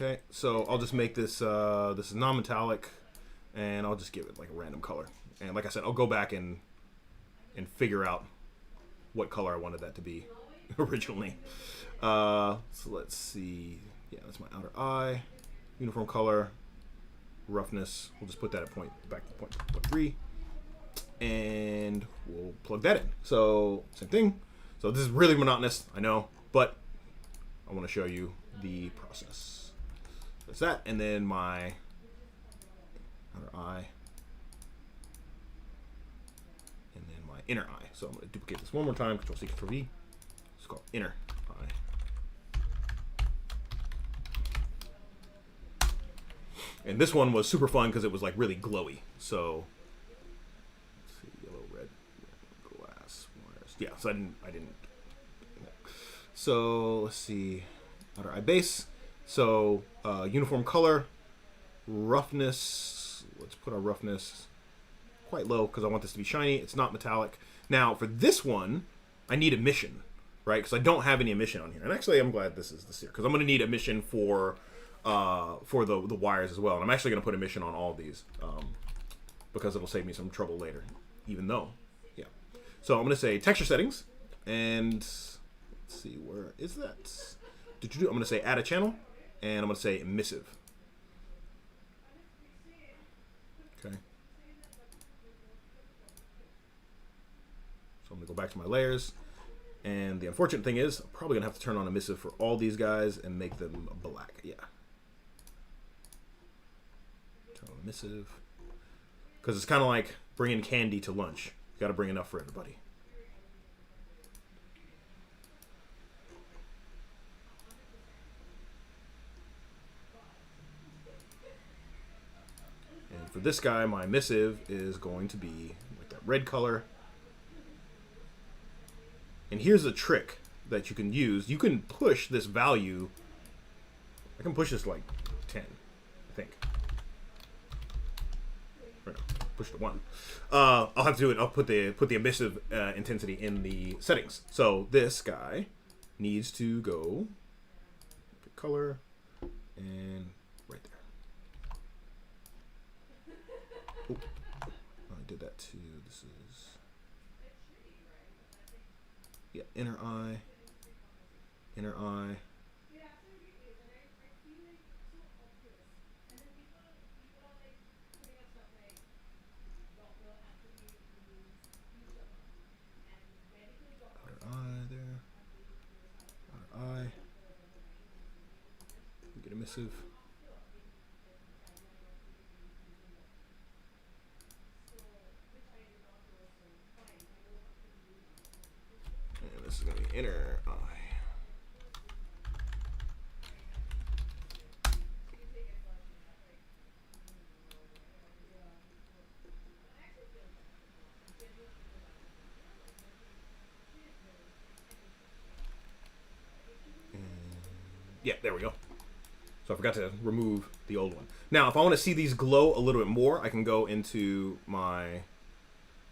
Okay, so I'll just make this, this is non-metallic, and I'll just give it like a random color. And like I said, I'll go back and figure out what color I wanted that to be originally. So let's see. Yeah, that's my outer eye. Uniform color, roughness. We'll just put that at back to point 3. And we'll plug that in. So same thing. So this is really monotonous, I know, but I want to show you the process. That's that, and then my outer eye, and then my inner eye. So I'm going to duplicate this one more time. Control C, Control V. It's called inner eye. And this one was super fun because it was like really glowy. So let's see, yellow, red, glass, wires. Yeah, so I didn't. So let's see, outer eye base. So uniform color, roughness. Let's put our roughness quite low because I want this to be shiny. It's not metallic. Now for this one, I need emission, right? Because I don't have any emission on here. And actually, I'm glad this is this here because I'm going to need emission for the wires as well. And I'm actually going to put emission on all of these because it'll save me some trouble later. Even though, yeah. So I'm going to say texture settings, and let's see, where is that? I'm going to say add a channel, and I'm going to say emissive. Okay. So I'm going to go back to my layers. And the unfortunate thing is, I'm probably going to have to turn on emissive for all these guys and make them black. Yeah. Turn on emissive. Because it's kind of like bringing candy to lunch. You got to bring enough for everybody. And for this guy, my emissive is going to be like that red color. And here's a trick that you can use. You can push this value. I can push this like 10, I think. Or no, push to 1. I'll have to do it. I'll put the emissive intensity in the settings. So this guy needs to go pick color and right there. Oh, I did that too. This is. Yeah, inner eye, inner eye. Outer eye there. Outer eye. Get emissive. And this is going to be inner eye. Yeah, there we go. So I forgot to remove the old one. Now, if I want to see these glow a little bit more, I can go into my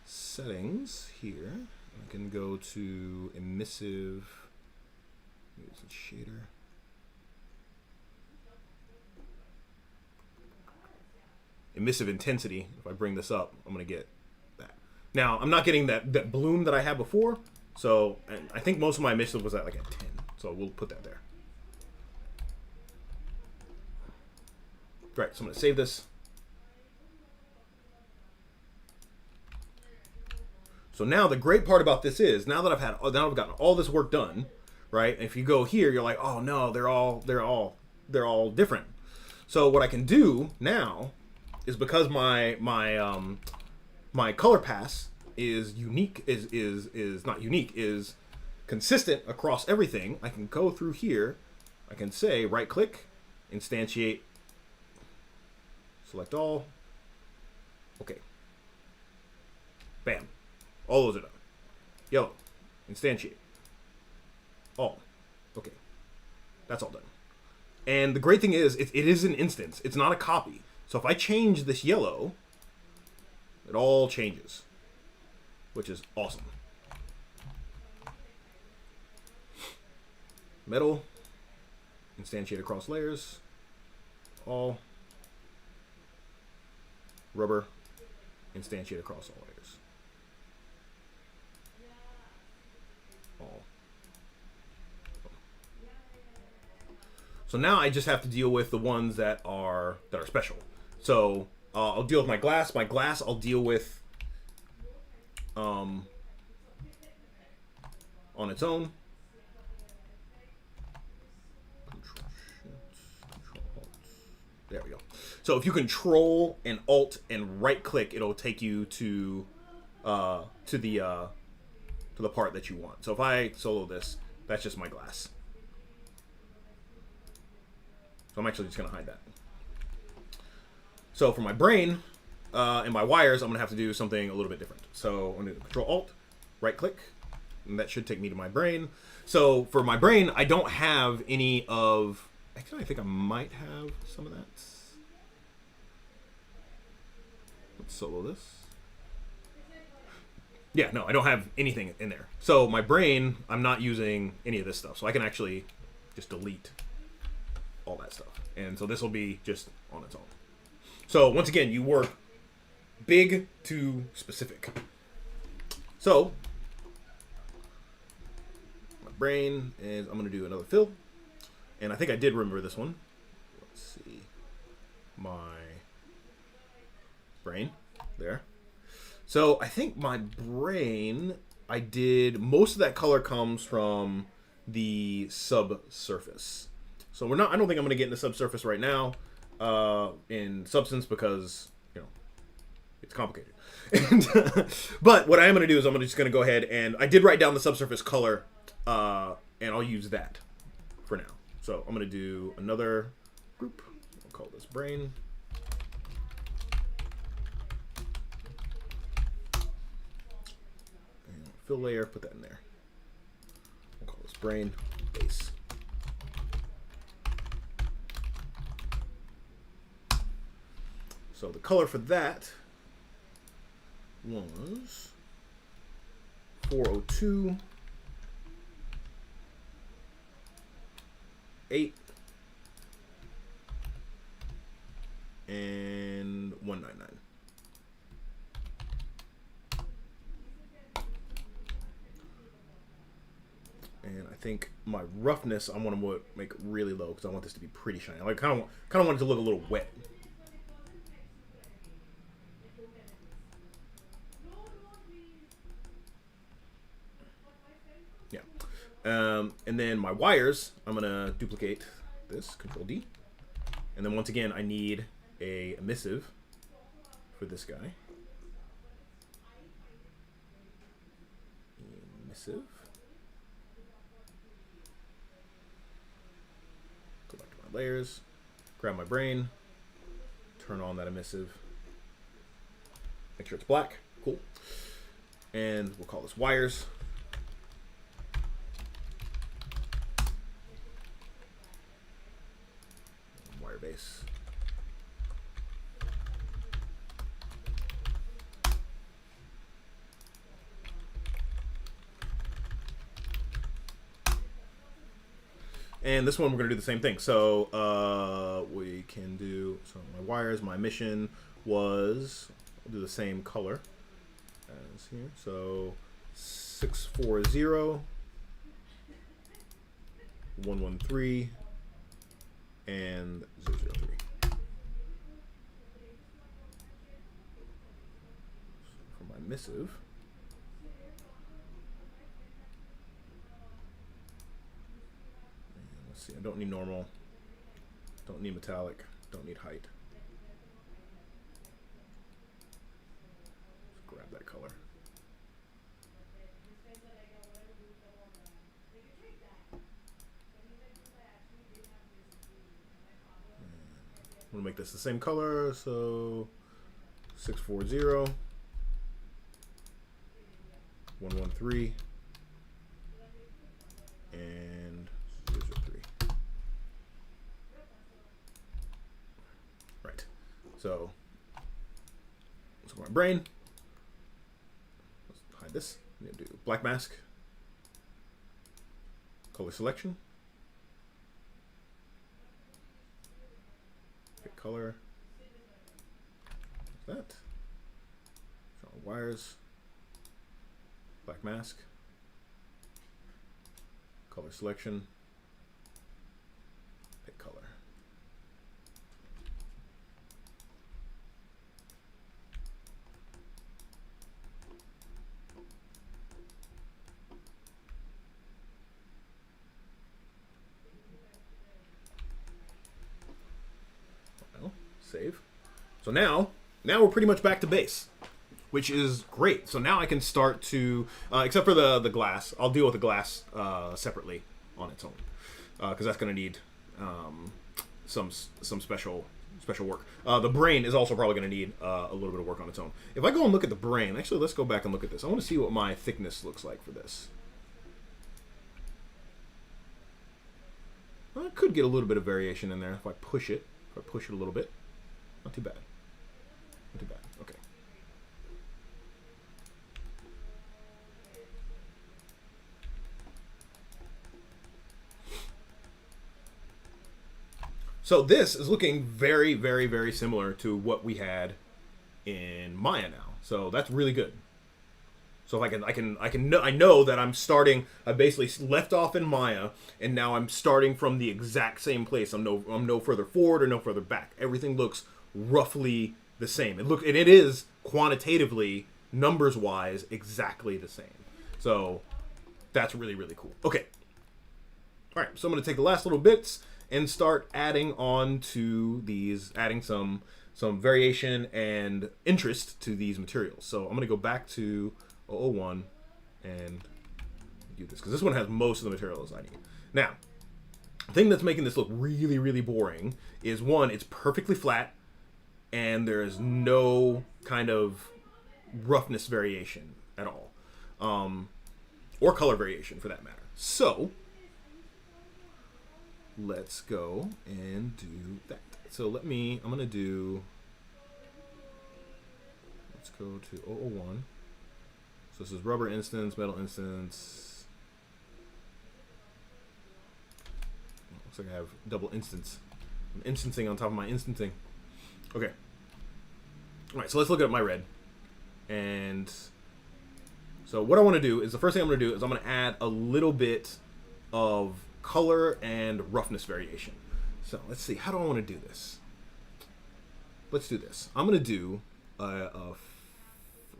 settings here. I can go to emissive. Use a shader. Emissive intensity. If I bring this up, I'm going to get that. Now, I'm not getting that bloom that I had before. So, and I think most of my emissive was at like a 10. So we'll put that there. Right, so I'm going to save this. So now the great part about this is now that I've gotten all this work done, right? If you go here, you're like, oh no, they're all different. So what I can do now is because my color pass is unique, is not unique, is consistent across everything. I can go through here. I can say right click, instantiate. Select all. Okay. Bam. All those are done. Yellow. Instantiate. All. Okay. That's all done. And the great thing is, it is an instance. It's not a copy. So if I change this yellow, it all changes. Which is awesome. Metal. Instantiate across layers. All. Rubber, instantiate across all layers. All. So now I just have to deal with the ones that are special. So I'll deal with my glass. My glass I'll deal with on its own. There we go. So if you control and alt and right click, it'll take you to the part that you want. So if I solo this, that's just my glass. So I'm actually just gonna hide that. So for my brain and my wires, I'm gonna have to do something a little bit different. So I'm gonna control alt, right click, and that should take me to my brain. So for my brain, I don't have any of. Actually, I think I might have some of that. Let's solo this. Yeah, no, I don't have anything in there. So my brain, I'm not using any of this stuff. So I can actually just delete all that stuff. And so this will be just on its own. So once again, you work big to specific. So my brain is, I'm going to do another fill. And I think I did remember this one. Let's see. My brain there. So I think my brain, I did, most of that color comes from the subsurface. So I don't think I'm going to get into subsurface right now in Substance because, you know, it's complicated. But what I am going to do is I'm just going to go ahead and I did write down the subsurface color and I'll use that for now. So I'm going to do another group. I'll call this brain. And fill layer, put that in there. I'll call this brain base. So the color for that was 402. 8 and 199. And I think my roughness I want to make really low because I want this to be pretty shiny. I kind of want it to look a little wet. Yeah. And then my wires, I'm gonna duplicate this, Control D, and then once again I need a emissive for this guy. Emissive. Go back to my layers, grab my brain, turn on that emissive. Make sure it's black. Cool. And we'll call this wires. Base. And this one we're going to do the same thing. So we can do, so my wires, my emission was, I'll do the same color as here. So 640, 113, and 003. For my emissive, let's see, I don't need normal, don't need metallic, don't need height. Just grab that color. I'm going to make this the same color, so 640, 113, and 003. Right. So my brain. Let's hide this. I'm going to do black mask, color selection. Color that. So wires, black mask, color selection, pick color. Save. So now we're pretty much back to base, which is great. So now I can start to, except for the glass, I'll deal with the glass separately on its own, because that's going to need some special work. The brain is also probably going to need a little bit of work on its own. If I go and look at the brain, actually, let's go back and look at this. I want to see what my thickness looks like for this. I could get a little bit of variation in there if I push it. If I push it a little bit. Not too bad. Not too bad. Okay. So this is looking very, very, very similar to what we had in Maya now. So that's really good. So if I know that I'm starting. I basically left off in Maya, and now I'm starting from the exact same place. I'm no further forward or no further back. Everything looks roughly the same. It is quantitatively, numbers wise, exactly the same. So that's really, really cool. Okay. All right. So I'm going to take the last little bits and start adding on to these, adding some variation and interest to these materials. So I'm going to go back to 001 and do this, because this one has most of the materials I need. Now, the thing that's making this look really, really boring is, one, it's perfectly flat, and there is no kind of roughness variation at all, or color variation for that matter. So let's go and do that. So I'm going to do, let's go to 001. So this is rubber instance, metal instance. Looks like I have double instance. I'm instancing on top of my instancing. Okay. All right, so let's look at my red. And so what I want to do is, the first thing I'm going to do is I'm going to add a little bit of color and roughness variation. So let's see, how do I want to do this? Let's do this. I'm going to do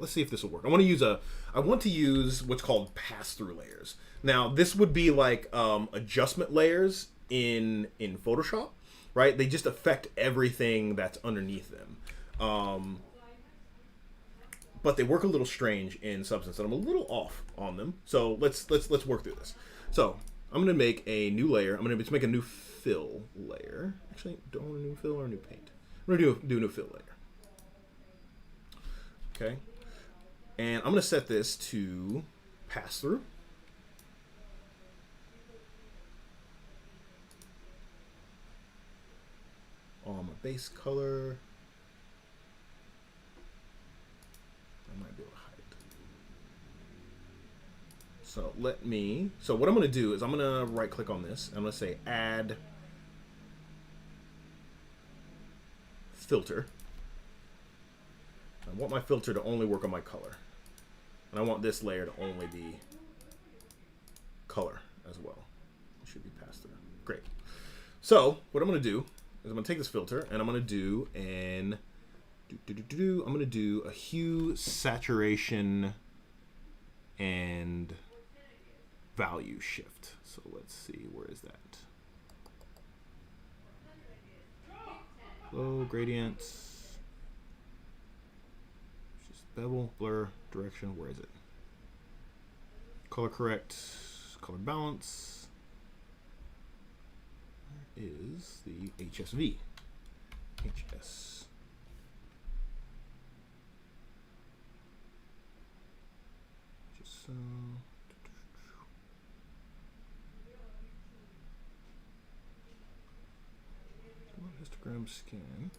let's see if this will work. I want to use what's called pass-through layers. Now, this would be like adjustment layers in Photoshop, right? They just affect everything that's underneath them. But they work a little strange in Substance, and I'm a little off on them. So let's work through this. So I'm going to make a new layer. I'm going to make a new fill layer. Actually, don't want a new fill or a new paint. I'm going to do a new fill layer. Okay. And I'm going to set this to pass through. On my base color. I might be able to hide it. So what I'm going to do is I'm going to right click on this. I'm going to say add filter. I want my filter to only work on my color. And I want this layer to only be color as well. It should be passed through. Great. So what I'm going to do is I'm going to take this filter and I'm going to do I'm going to do a hue, saturation, and value shift. So let's see, where is that? Flow, gradients. Bevel, blur, direction, where is it? Color correct, color balance. Where is the HSV? HS. Just so. Histogram scan.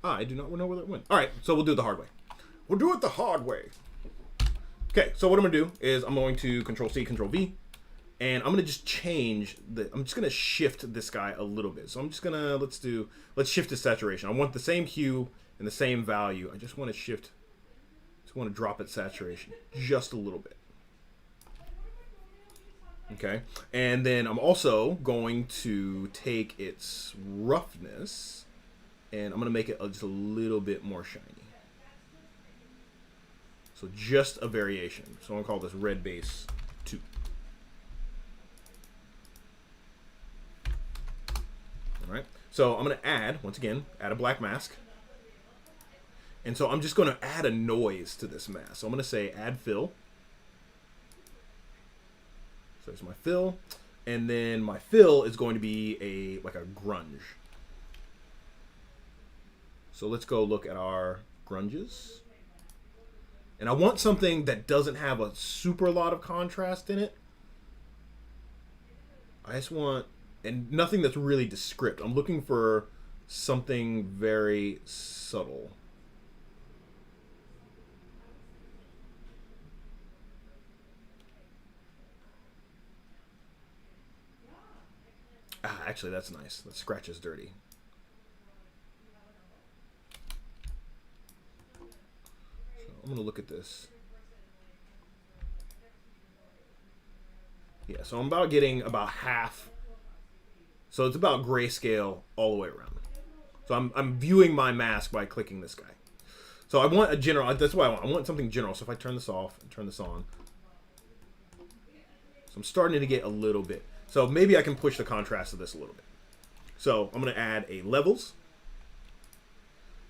I do not know where that went. All right, so we'll do it the hard way. We'll do it the hard way. Okay, so what I'm going to do is I'm going to Control-C, Control-V, and I'm going to just change I'm just going to shift this guy a little bit. So I'm just going to, let's shift his saturation. I want the same hue and the same value. I just want to drop its saturation just a little bit. Okay, and then I'm also going to take its roughness and I'm going to make it just a little bit more shiny. So just a variation. So I'm going to call this red base 2. All right. So I'm going to add, once again, add a black mask. And so I'm just going to add a noise to this mask. So I'm going to say add fill. So there's my fill. And then my fill is going to be like a grunge. So let's go look at our grunges. And I want something that doesn't have a super lot of contrast in it. I just want, and nothing that's really descript. I'm looking for something very subtle. Ah, actually, that's nice. That scratch is dirty. So I'm going to look at this. Yeah, so I'm about getting about half. So it's about grayscale all the way around. So I'm viewing my mask by clicking this guy. So I want a general. That's what I want. I want something general. So if I turn this off and turn this on. So I'm starting to get a little bit. So maybe I can push the contrast of this a little bit. So I'm going to add a levels.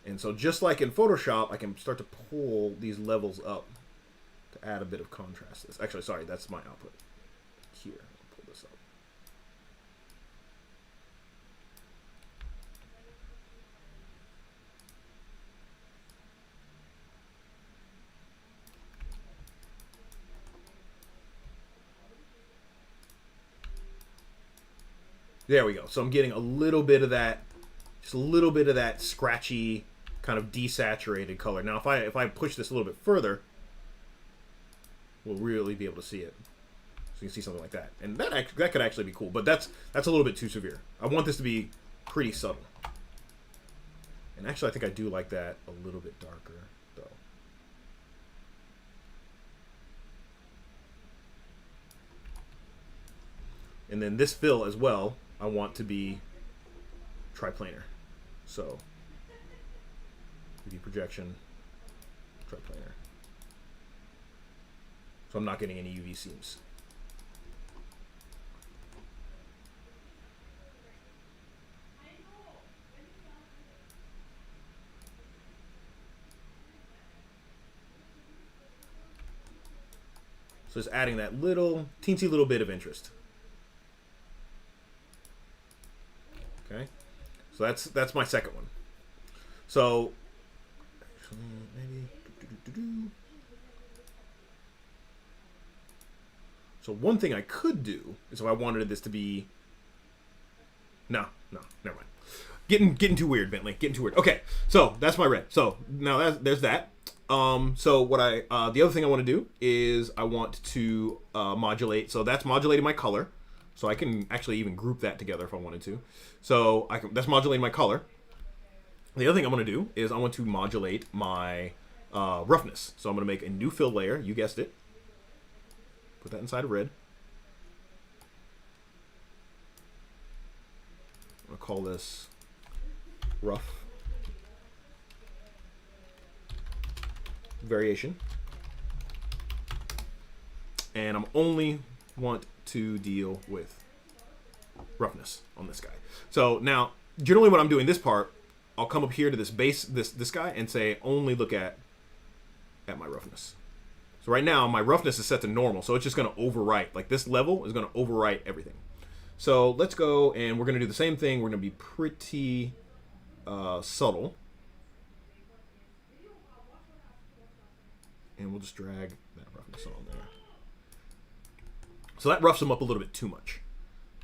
And so just like in Photoshop, I can start to pull these levels up to add a bit of contrast. Actually, sorry, that's my output. Here, I'll pull this up. There we go. So I'm getting a little bit of that, just a little bit of that scratchy, kind of desaturated color. Now, if I push this a little bit further, we'll really be able to see it. So you can see something like that, and that could actually be cool. But that's a little bit too severe. I want this to be pretty subtle. And actually, I think I do like that a little bit darker, though. And then this fill as well, I want to be triplanar. So 3D projection, triplanar. So I'm not getting any UV seams. So just adding that little, teensy little bit of interest. Okay, so that's my second one. So actually, maybe. So one thing I could do is if I wanted this to be. No, never mind. Getting too weird, Bentley. Getting too weird. Okay, so that's my red. So now there's that. So what the other thing I want to do is I want to modulate. So that's modulating my color. So I can actually even group that together if I wanted to. So that's modulating my color. The other thing I'm going to do is I want to modulate my roughness. So I'm going to make a new fill layer. You guessed it. Put that inside of red. I'm going to call this rough variation. And I'm only want to deal with roughness on this guy. So now, generally when I'm doing this part, I'll come up here to this base, this guy, and say only look at my roughness. So right now, my roughness is set to normal, so it's just going to overwrite. Like this level is going to overwrite everything. So let's go, and we're going to do the same thing. We're going to be pretty subtle. And we'll just drag that roughness on there. So that roughs them up a little bit too much.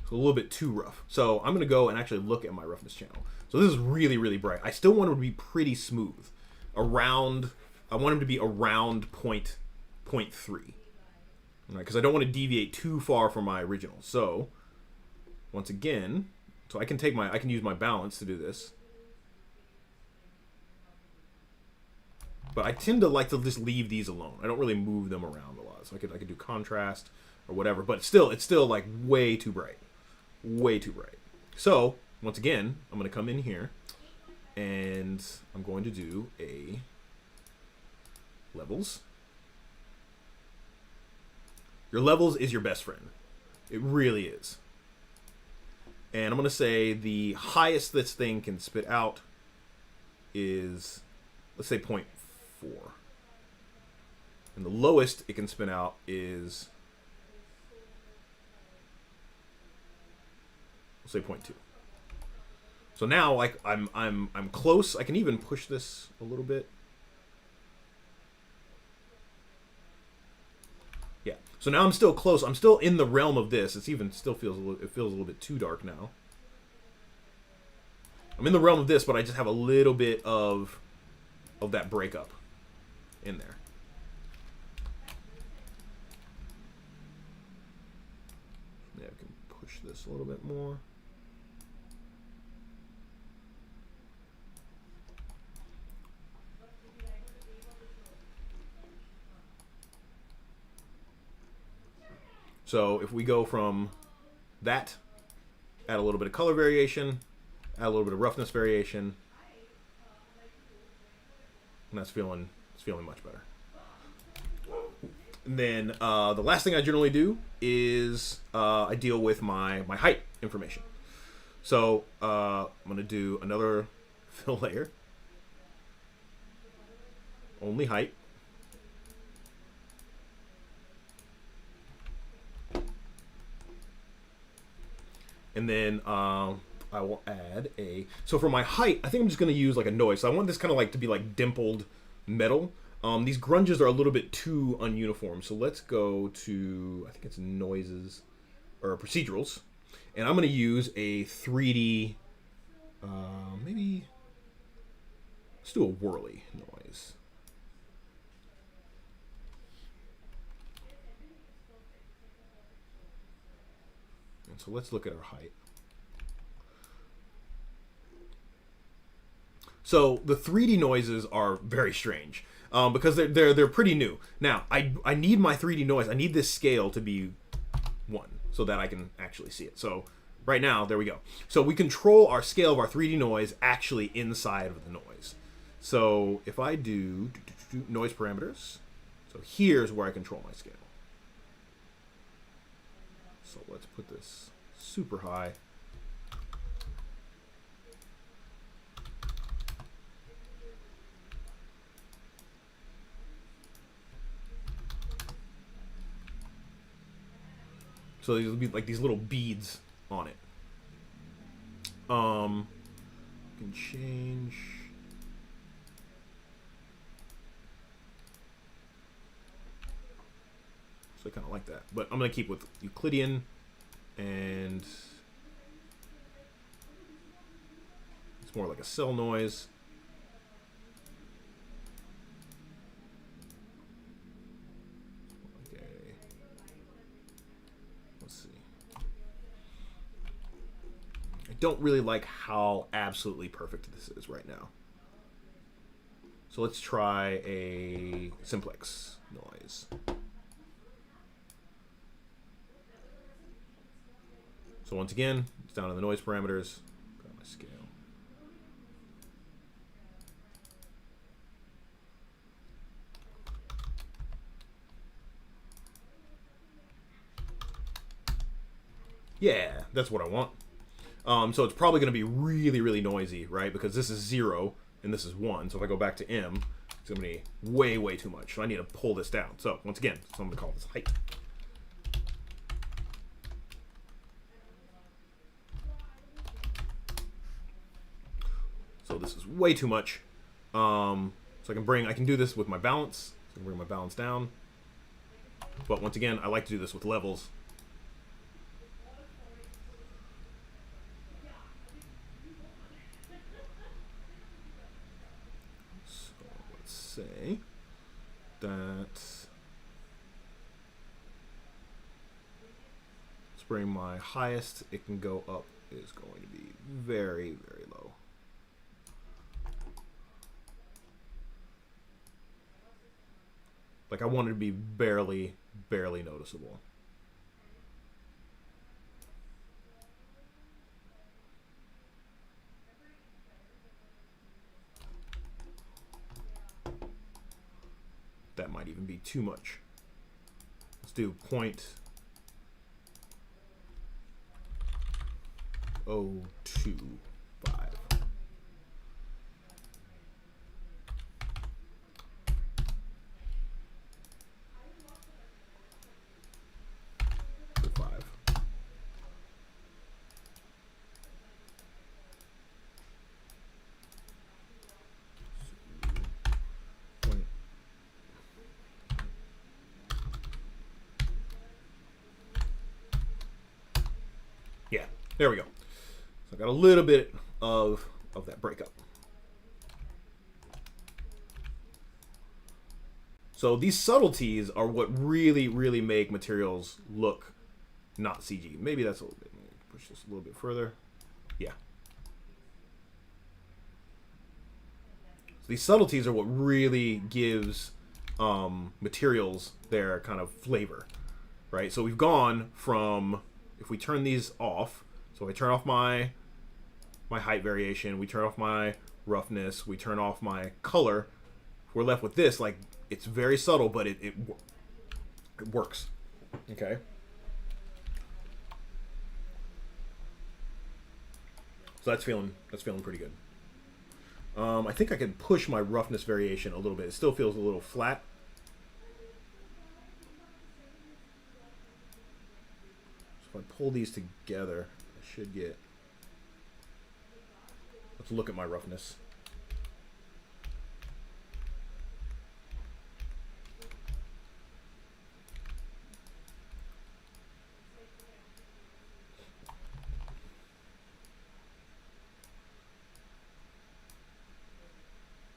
So a little bit too rough. So I'm going to go and actually look at my roughness channel. So this is really, really bright. I still want it to be pretty smooth. I want him to be around 0.3. Right, because I don't want to deviate too far from my original. So once again, so I can use my balance to do this. But I tend to like to just leave these alone. I don't really move them around a lot. So I could do contrast or whatever, but it's still like way too bright. Way too bright. So once again, I'm going to come in here and I'm going to do a levels. Your levels is your best friend. It really is. And I'm going to say the highest this thing can spit out is, let's say, 0.4. And the lowest it can spit out is, let's say, 0.2. So now, like, I'm close. I can even push this a little bit. Yeah. So now I'm still close. I'm still in the realm of this. It's even still feels it feels a little bit too dark now. I'm in the realm of this, but I just have a little bit of that breakup in there. Yeah, I can push this a little bit more. So if we go from that, add a little bit of color variation, add a little bit of roughness variation, and it's feeling much better. And then the last thing I generally do is I deal with my height information. So I'm going to do another fill layer, only height. And then I will add a... So for my height, I think I'm just going to use like a noise. So I want this kind of like to be like dimpled metal. These grunges are a little bit too ununiform. So let's go to, I think it's noises or procedurals. And I'm going to use a 3D, maybe, let's do a whirly noise. And so let's look at our height. So the 3D noises are very strange because they're pretty new. Now I need my 3D noise. I need this scale to be 1 so that I can actually see it. So right now, there we go. So we control our scale of our 3D noise actually inside of the noise. So if I do noise parameters, so here's where I control my scale. So let's put this super high. So there'll be like these little beads on it. You can change. So I kind of like that, but I'm gonna keep with Euclidean, and it's more like a cell noise. Don't really like how absolutely perfect this is right now. So let's try a simplex noise. So once again, it's down to the noise parameters. Got my scale. Yeah, that's what I want. So it's probably going to be really, really noisy, right? Because this is 0 and this is 1. So if I go back to M, it's going to be way, way too much. So I need to pull this down. So once again, so I'm going to call this height. So this is way too much. So I can do this with my balance. So I can bring my balance down. But once again, I like to do this with levels. Say that let's bring my highest it can go up is going to be very, very low. Like I want it to be barely, barely noticeable. That might even be too much. Let's do 0.025. Yeah, there we go. So I got a little bit of that breakup. So these subtleties are what really, really make materials look not CG. Maybe that's a little bit. Push this a little bit further. Yeah. So these subtleties are what really gives materials their kind of flavor, right? So we've gone from, if we turn these off, so I turn off my height variation, we turn off my roughness, we turn off my color, we're left with this. Like, it's very subtle, but it works. Okay. So that's feeling pretty good. I think I can push my roughness variation a little bit. It still feels a little flat. So if I pull these together, I should get... Let's look at my roughness.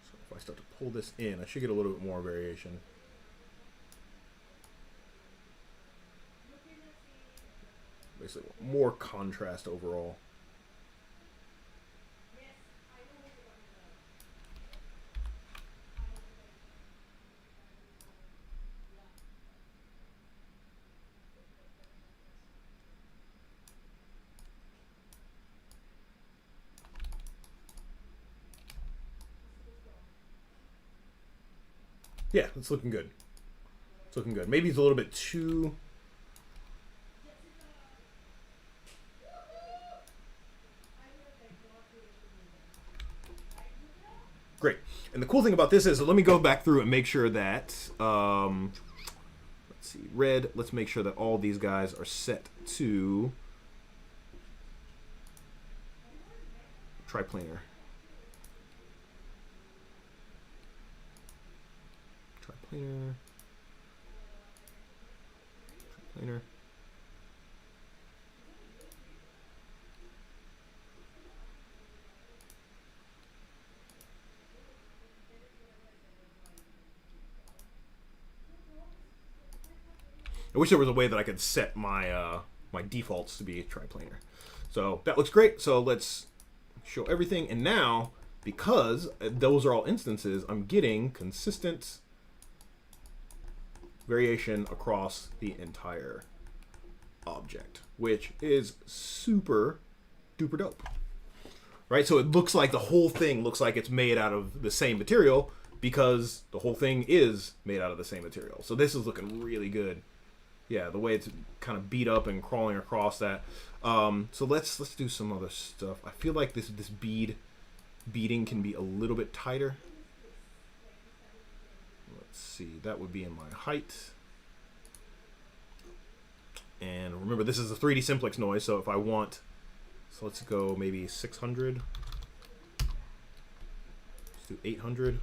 So if I start to pull this in, I should get a little bit more variation. Basically, more contrast overall. Yeah, it's looking good. It's looking good. Maybe it's a little bit too... Great. And the cool thing about this is, so let me go back through and make sure that, let's see, red, let's make sure that all these guys are set to triplanar. Triplanar. Triplanar. I wish there was a way that I could set my my defaults to be triplanar. So that looks great. So let's show everything. And now, because those are all instances, I'm getting consistent variation across the entire object, which is super duper dope. Right? So it looks like the whole thing looks like it's made out of the same material because the whole thing is made out of the same material. So this is looking really good. Yeah, the way it's kind of beat up and crawling across that. So let's do some other stuff. I feel like this beading can be a little bit tighter. Let's see, that would be in my height. And remember, this is a 3D Simplex Noise, so if I want, so let's go maybe 600. Let's do 800.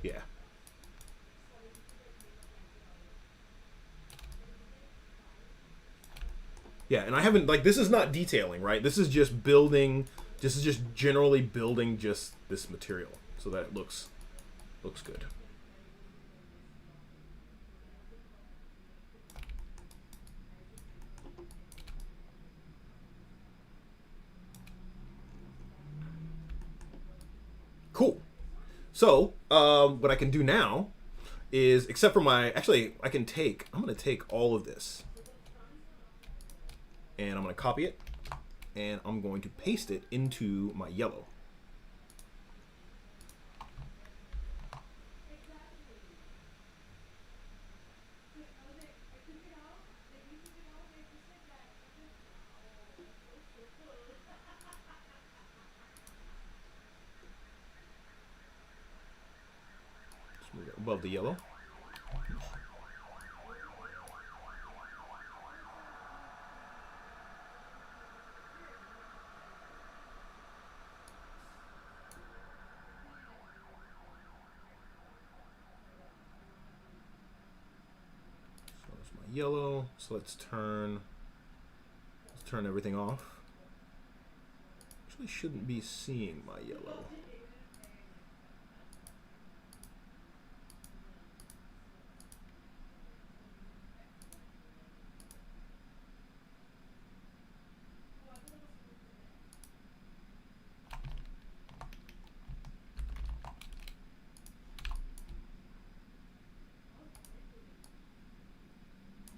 Yeah. Yeah, and I haven't, like, this is not detailing, right? This is just building, this is just generally building just this material so that it looks good. Cool. So, what I can do now is, except for my, actually, I'm going to take all of this. And I'm going to copy it, and I'm going to paste it into my yellow. above the yellow. So there's my yellow. So let's turn everything off. Actually, shouldn't be seeing my yellow.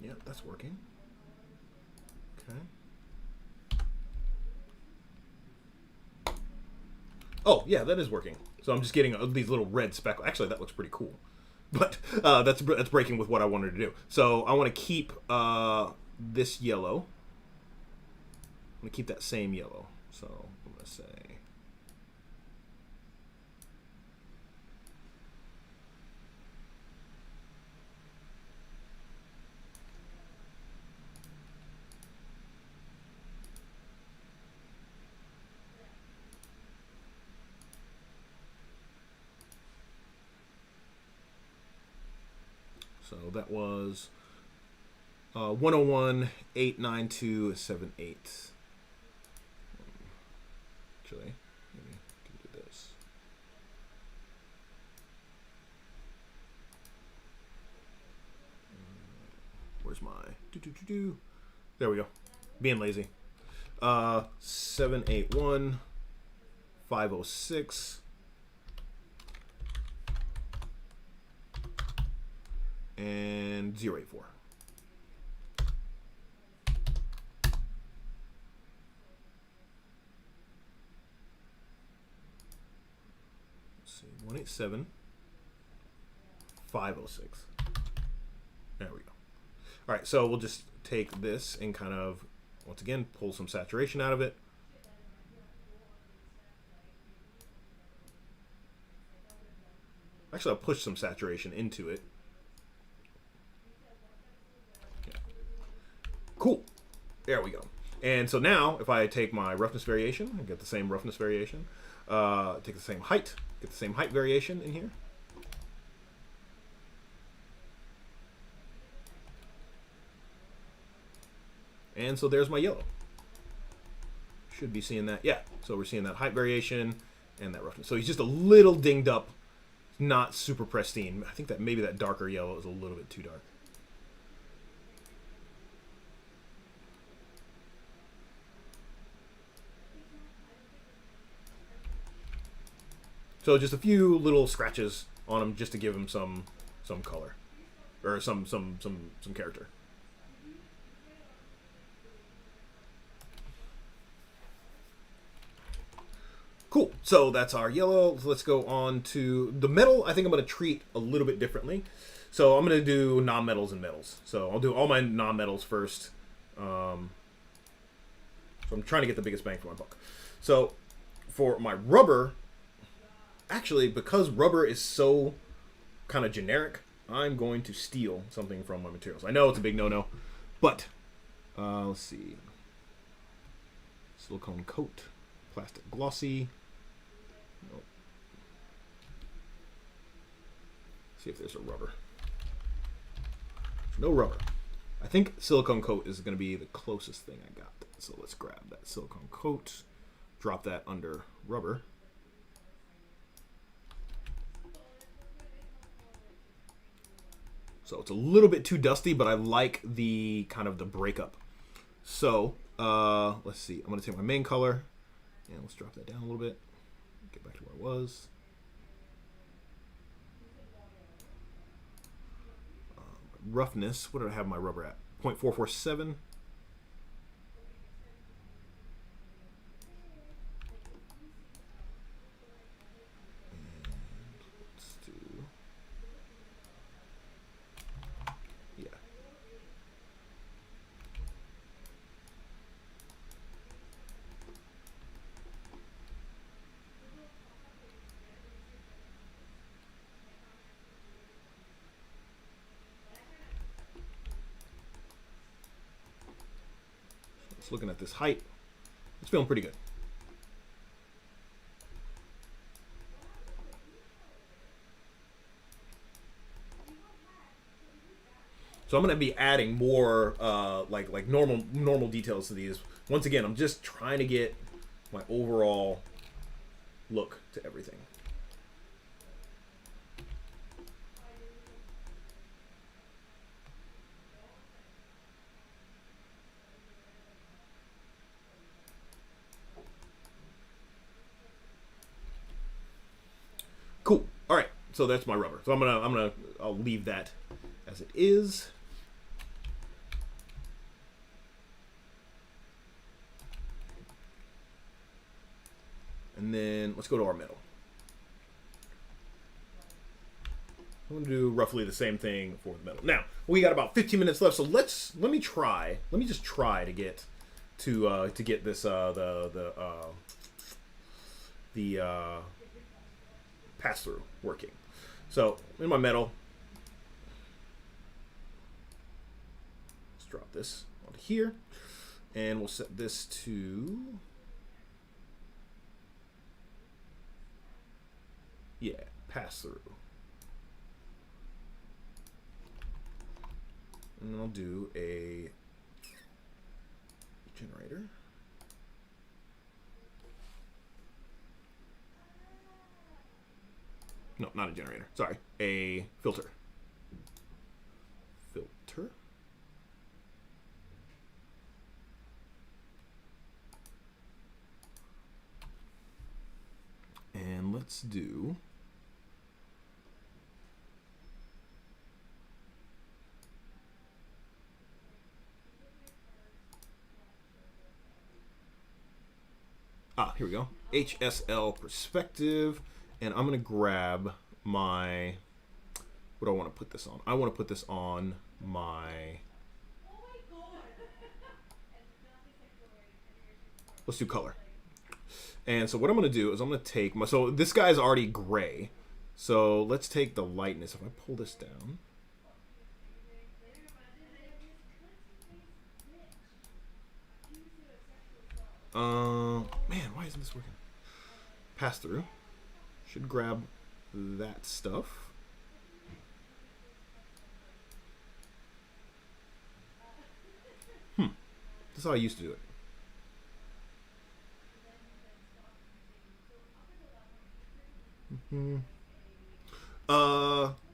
Yep, that's working. Okay. Oh, yeah, that is working. So I'm just getting these little red speckles. Actually, that looks pretty cool. But that's breaking with what I wanted to do. So I want to keep this yellow. I'm going to keep that same yellow. So I'm going to say... So that was 101.892.78. Actually, maybe I can do this. Where's my There we go. Being lazy. 781.506. And 084. Let's see, 187, 506. There we go. All right, so we'll just take this and kind of, once again, pull some saturation out of it. Actually, I'll push some saturation into it. Cool. There we go. And so now, if I take my roughness variation, I get the same roughness variation. Take the same height, get the same height variation in here. And so there's my yellow. Should be seeing that. Yeah. So we're seeing that height variation and that roughness. So he's just a little dinged up, not super pristine. I think that maybe that darker yellow is a little bit too dark. So just a few little scratches on him just to give him some color, or some character. Cool. So that's our yellow. Let's go on to the metal. I think I'm going to treat a little bit differently. So I'm going to do non-metals and metals. So I'll do all my non-metals first. So I'm trying to get the biggest bang for my buck. So for my rubber, actually, because rubber is so kind of generic, I'm going to steal something from my materials. I know it's a big no-no, but let's see. Silicone coat, plastic glossy. Nope. See if there's a rubber. No rubber. I think silicone coat is going to be the closest thing I got. So let's grab that silicone coat, drop that under rubber. So it's a little bit too dusty, but I like the kind of the breakup. So let's see. I'm going to take my main color and let's drop that down a little bit. Get back to where it was. Roughness. What did I have my rubber at? 0.447. Just looking at this height, it's feeling pretty good. So I'm going to be adding more like normal details to these. Once again, I'm just trying to get my overall look to everything. Cool. All right. So that's my rubber. So I'll leave that as it is. And then let's go to our metal. I'm going to do roughly the same thing for the metal. Now, we got about 15 minutes left, so let me just try to get this the pass-through working. So, in my metal, let's drop this onto here, and we'll set this to, yeah, pass-through. And then I'll do a generator. No, not a generator. Sorry, a filter. Filter. And let's do here we go. Hsl Perspective. And I'm going to grab my, what do I want to put this on? I want to put this on my, let's do color. And so what I'm going to do is I'm going to take my, so this guy's already gray. So let's take the lightness. If I pull this down. Man, why isn't this working? Pass through. Should grab that stuff. This is how I used to do it.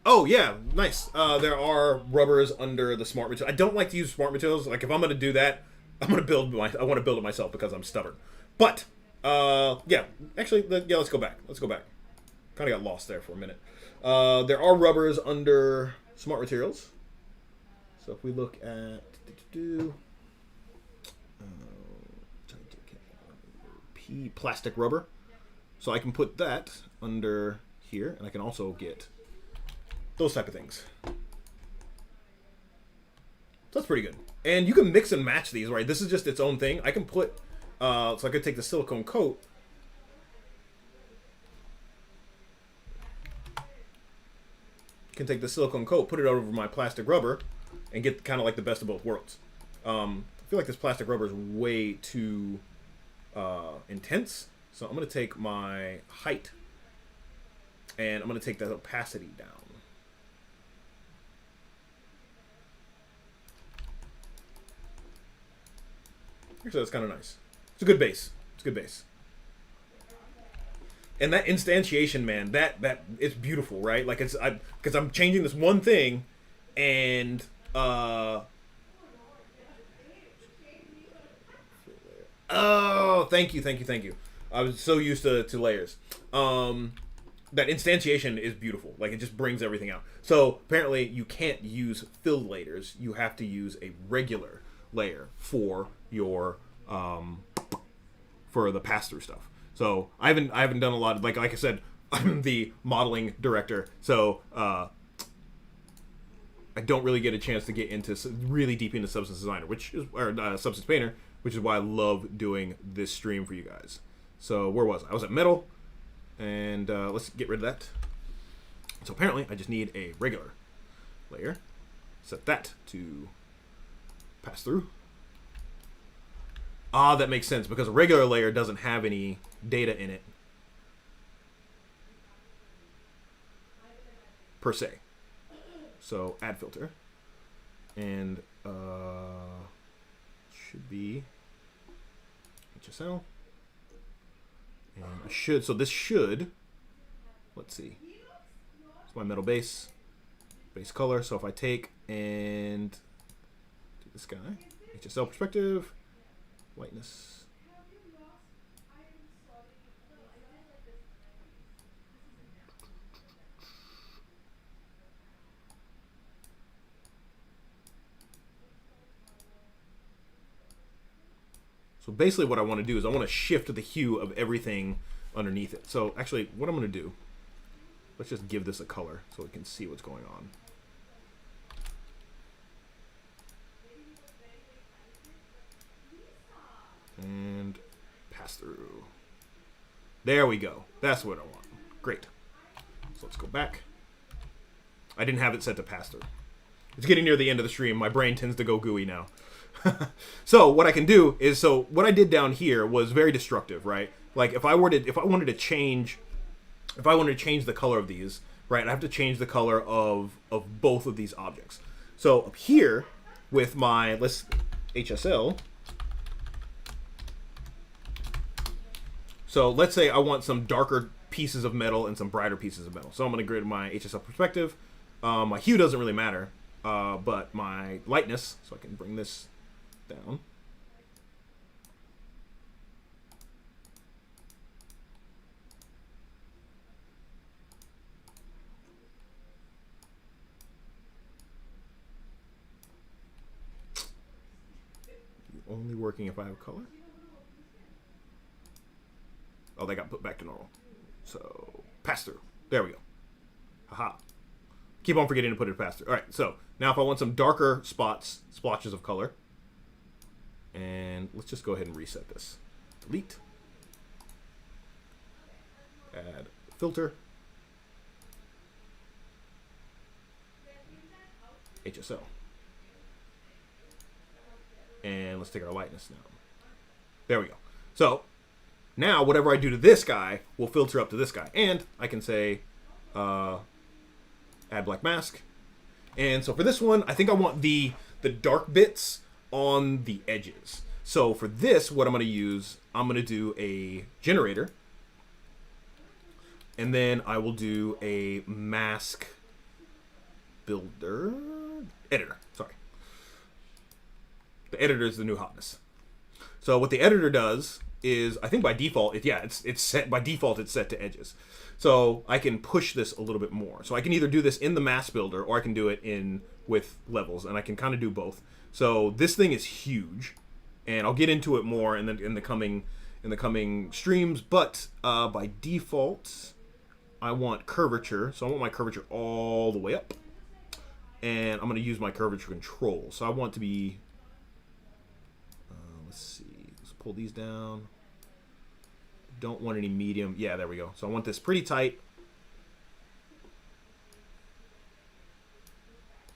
Oh yeah, nice. There are rubbers under the smart material. I don't like to use smart materials. Like if I'm gonna do that, I want to build it myself because I'm stubborn. But yeah, actually, yeah, let's go back. Kind of got lost there for a minute. There are rubbers under smart materials. So if we look at plastic rubber, so I can put that under here, and I can also get those type of things. So that's pretty good. And you can mix and match these, right? This is just its own thing. I can put, so I could take the silicone coat. Can take the silicone coat, put it over my plastic rubber, and get kind of like the best of both worlds. I feel like this plastic rubber is way too intense, so I'm going to take my height, and I'm going to take the opacity down. Actually, that's kind of nice. It's a good base. It's a good base. And that instantiation, man, that it's beautiful, right? Like it's because I'm changing this one thing, and oh, thank you. I was so used to layers. That instantiation is beautiful. Like it just brings everything out. So apparently you can't use filled layers. You have to use a regular layer for your for the pass-through stuff. So I haven't done a lot of, like I said, I'm the modeling director, so I don't really get a chance to get into really deep into Substance Designer, Substance Painter, which is why I love doing this stream for you guys. So where was I? I was at metal, and let's get rid of that. So apparently I just need a regular layer. Set that to pass through. Ah, that makes sense because a regular layer doesn't have any data in it per se. So add filter, and should be Hsl, and I should. So this should. Let's see. It's my metal base color. So if I take and do this guy, Hsl perspective, lightness. So basically what I want to do is I want to shift the hue of everything underneath it. So actually what I'm going to do, let's just give this a color so we can see what's going on. And pass through. There we go. That's what I want. Great. So let's go back. I didn't have it set to pass through. It's getting near the end of the stream. My brain tends to go gooey now. So what I can do is, so what I did down here was very destructive, right? Like if I wanted to change the color of these, right, I have to change the color of both of these objects. So up here with my Hsl. So let's say I want some darker pieces of metal and some brighter pieces of metal. So I'm going to grid my Hsl perspective. My hue doesn't really matter, but my lightness, so I can bring this down. Only working if I have color. Oh, they got put back to normal. So pass through. There we go. Haha. Keep on forgetting to put it pass through. All right. So now if I want some darker splotches of color, and let's just go ahead and reset this. Delete. Add filter. Hsl. And let's take our lightness now. There we go. So now whatever I do to this guy will filter up to this guy. And I can say add black mask. And so for this one, I think I want the dark bits on the edges. So for this, what I'm going to use, I'm going to do a generator. And then I will do a mask builder editor. Sorry. The editor is the new hotness. So what the editor does is, I think by default, it's set by default. It's set to edges. So I can push this a little bit more. So I can either do this in the mask builder or I can do it with levels, and I can kind of do both. So this thing is huge, and I'll get into it more in the coming streams. But by default, I want curvature. So I want my curvature all the way up, and I'm going to use my curvature control. So I want to be. Let's see. Let's pull these down. Don't want any medium. Yeah, there we go. So I want this pretty tight.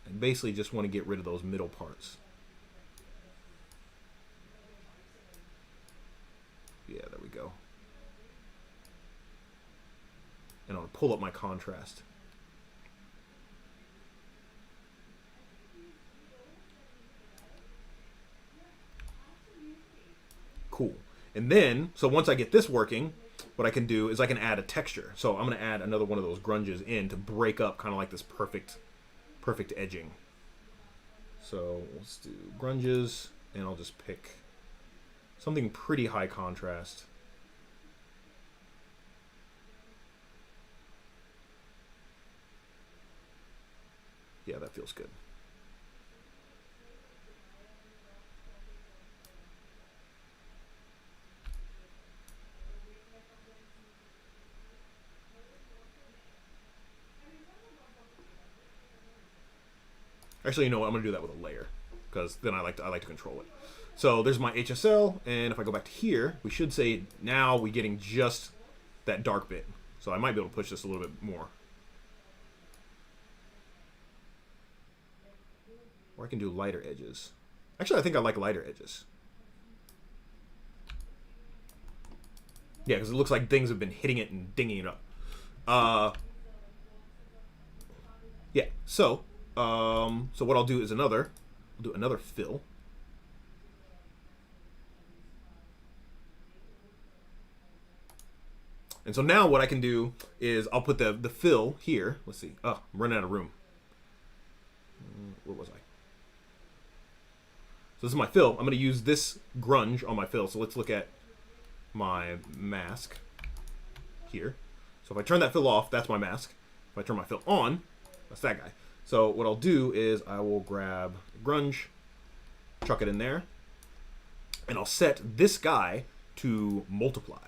And basically just want to get rid of those middle parts. Yeah, there we go. And I'll pull up my contrast. Cool. And then, so once I get this working, what I can do is I can add a texture. So I'm going to add another one of those grunges in to break up kind of like this perfect edging. So let's do grunges, and I'll just pick something pretty high contrast. Yeah, that feels good. Actually, you know what? I'm gonna do that with a layer, because then I like to control it. So there's my Hsl, and if I go back to here, we should say now we're getting just that dark bit. So I might be able to push this a little bit more. Or I can do lighter edges. Actually, I think I like lighter edges. Yeah, because it looks like things have been hitting it and dinging it up. Yeah, so what I'll do is I'll do another fill. And so now what I can do is I'll put the fill here. Let's see. Oh, I'm running out of room. Where was I? So this is my fill. I'm going to use this grunge on my fill. So let's look at my mask here. So if I turn that fill off, that's my mask. If I turn my fill on, that's that guy. So what I'll do is I will grab grunge, chuck it in there, and I'll set this guy to multiply.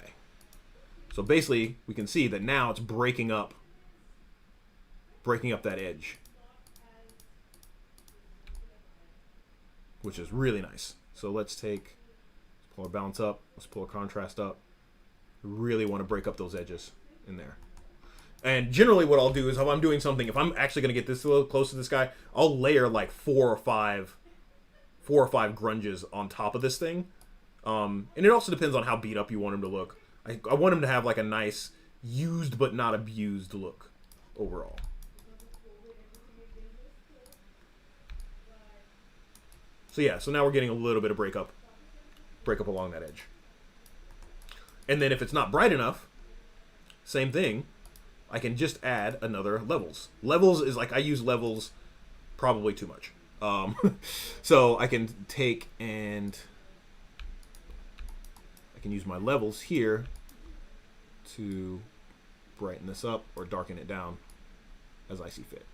So basically, we can see that now it's breaking up that edge, which is really nice. So let's pull our balance up, let's pull our contrast up. Really want to break up those edges in there. And generally what I'll do is if I'm doing something, if I'm actually going to get this a little close to this guy, I'll layer like four or five grunges on top of this thing. And it also depends on how beat up you want him to look. I want him to have like a nice used but not abused look overall. So yeah, so now we're getting a little bit of breakup along that edge. And then if it's not bright enough, same thing, I can just add another levels. Levels is like, I use levels probably too much. So I can take and I can use my levels here to brighten this up or darken it down as I see fit.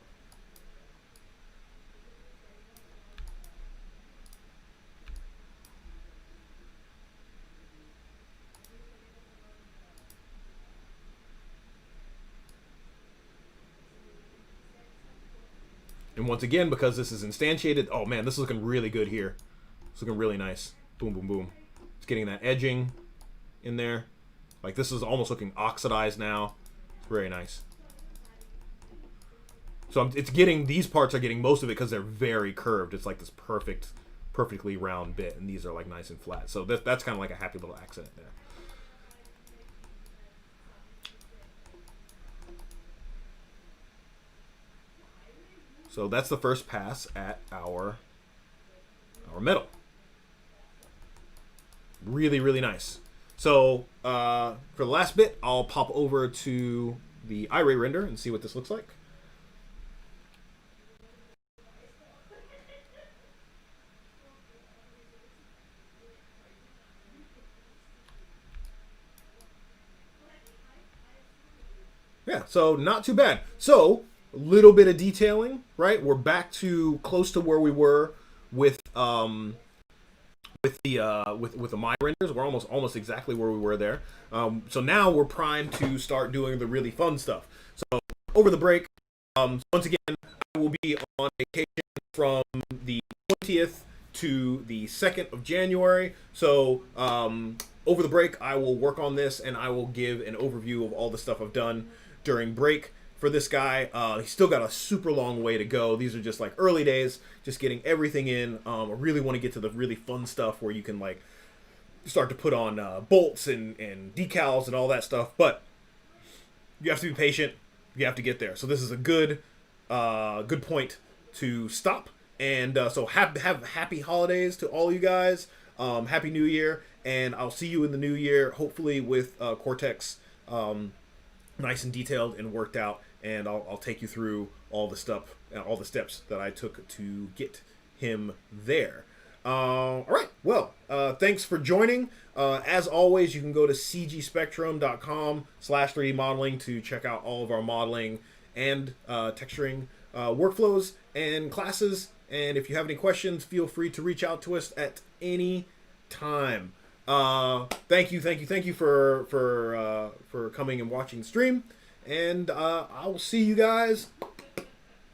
And once again, because this is instantiated, oh man, this is looking really good here. It's looking really nice. Boom, boom, boom. It's getting that edging in there. Like this is almost looking oxidized now. It's very nice. So it's getting, these parts are getting most of it because they're very curved. It's like this perfectly round bit, and these are like nice and flat. So that's kind of like a happy little accident there. So that's the first pass at our metal. Really, really nice. So for the last bit, I'll pop over to the iRay render and see what this looks like. Yeah, so not too bad. So a little bit of detailing, right? We're back to close to where we were with the my renders. We're almost exactly where we were there. So now we're primed to start doing the really fun stuff. So over the break, once again, I will be on vacation from the 20th to the 2nd of January. So over the break, I will work on this and I will give an overview of all the stuff I've done during break. For this guy, he's still got a super long way to go. These are just like early days, just getting everything in. I really want to get to the really fun stuff where you can like start to put on bolts and decals and all that stuff. But you have to be patient. You have to get there. So this is a good point to stop. And so have happy holidays to all you guys. Happy New Year, and I'll see you in the new year, hopefully with Cortex nice and detailed and worked out. And I'll take you through all the steps that I took to get him there. All right. Well, thanks for joining. As always, you can go to cgspectrum.com/3D modeling to check out all of our modeling and texturing workflows and classes. And if you have any questions, feel free to reach out to us at any time. Thank you for coming and watching the stream. And I will see you guys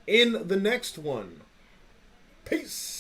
in the next one. Peace.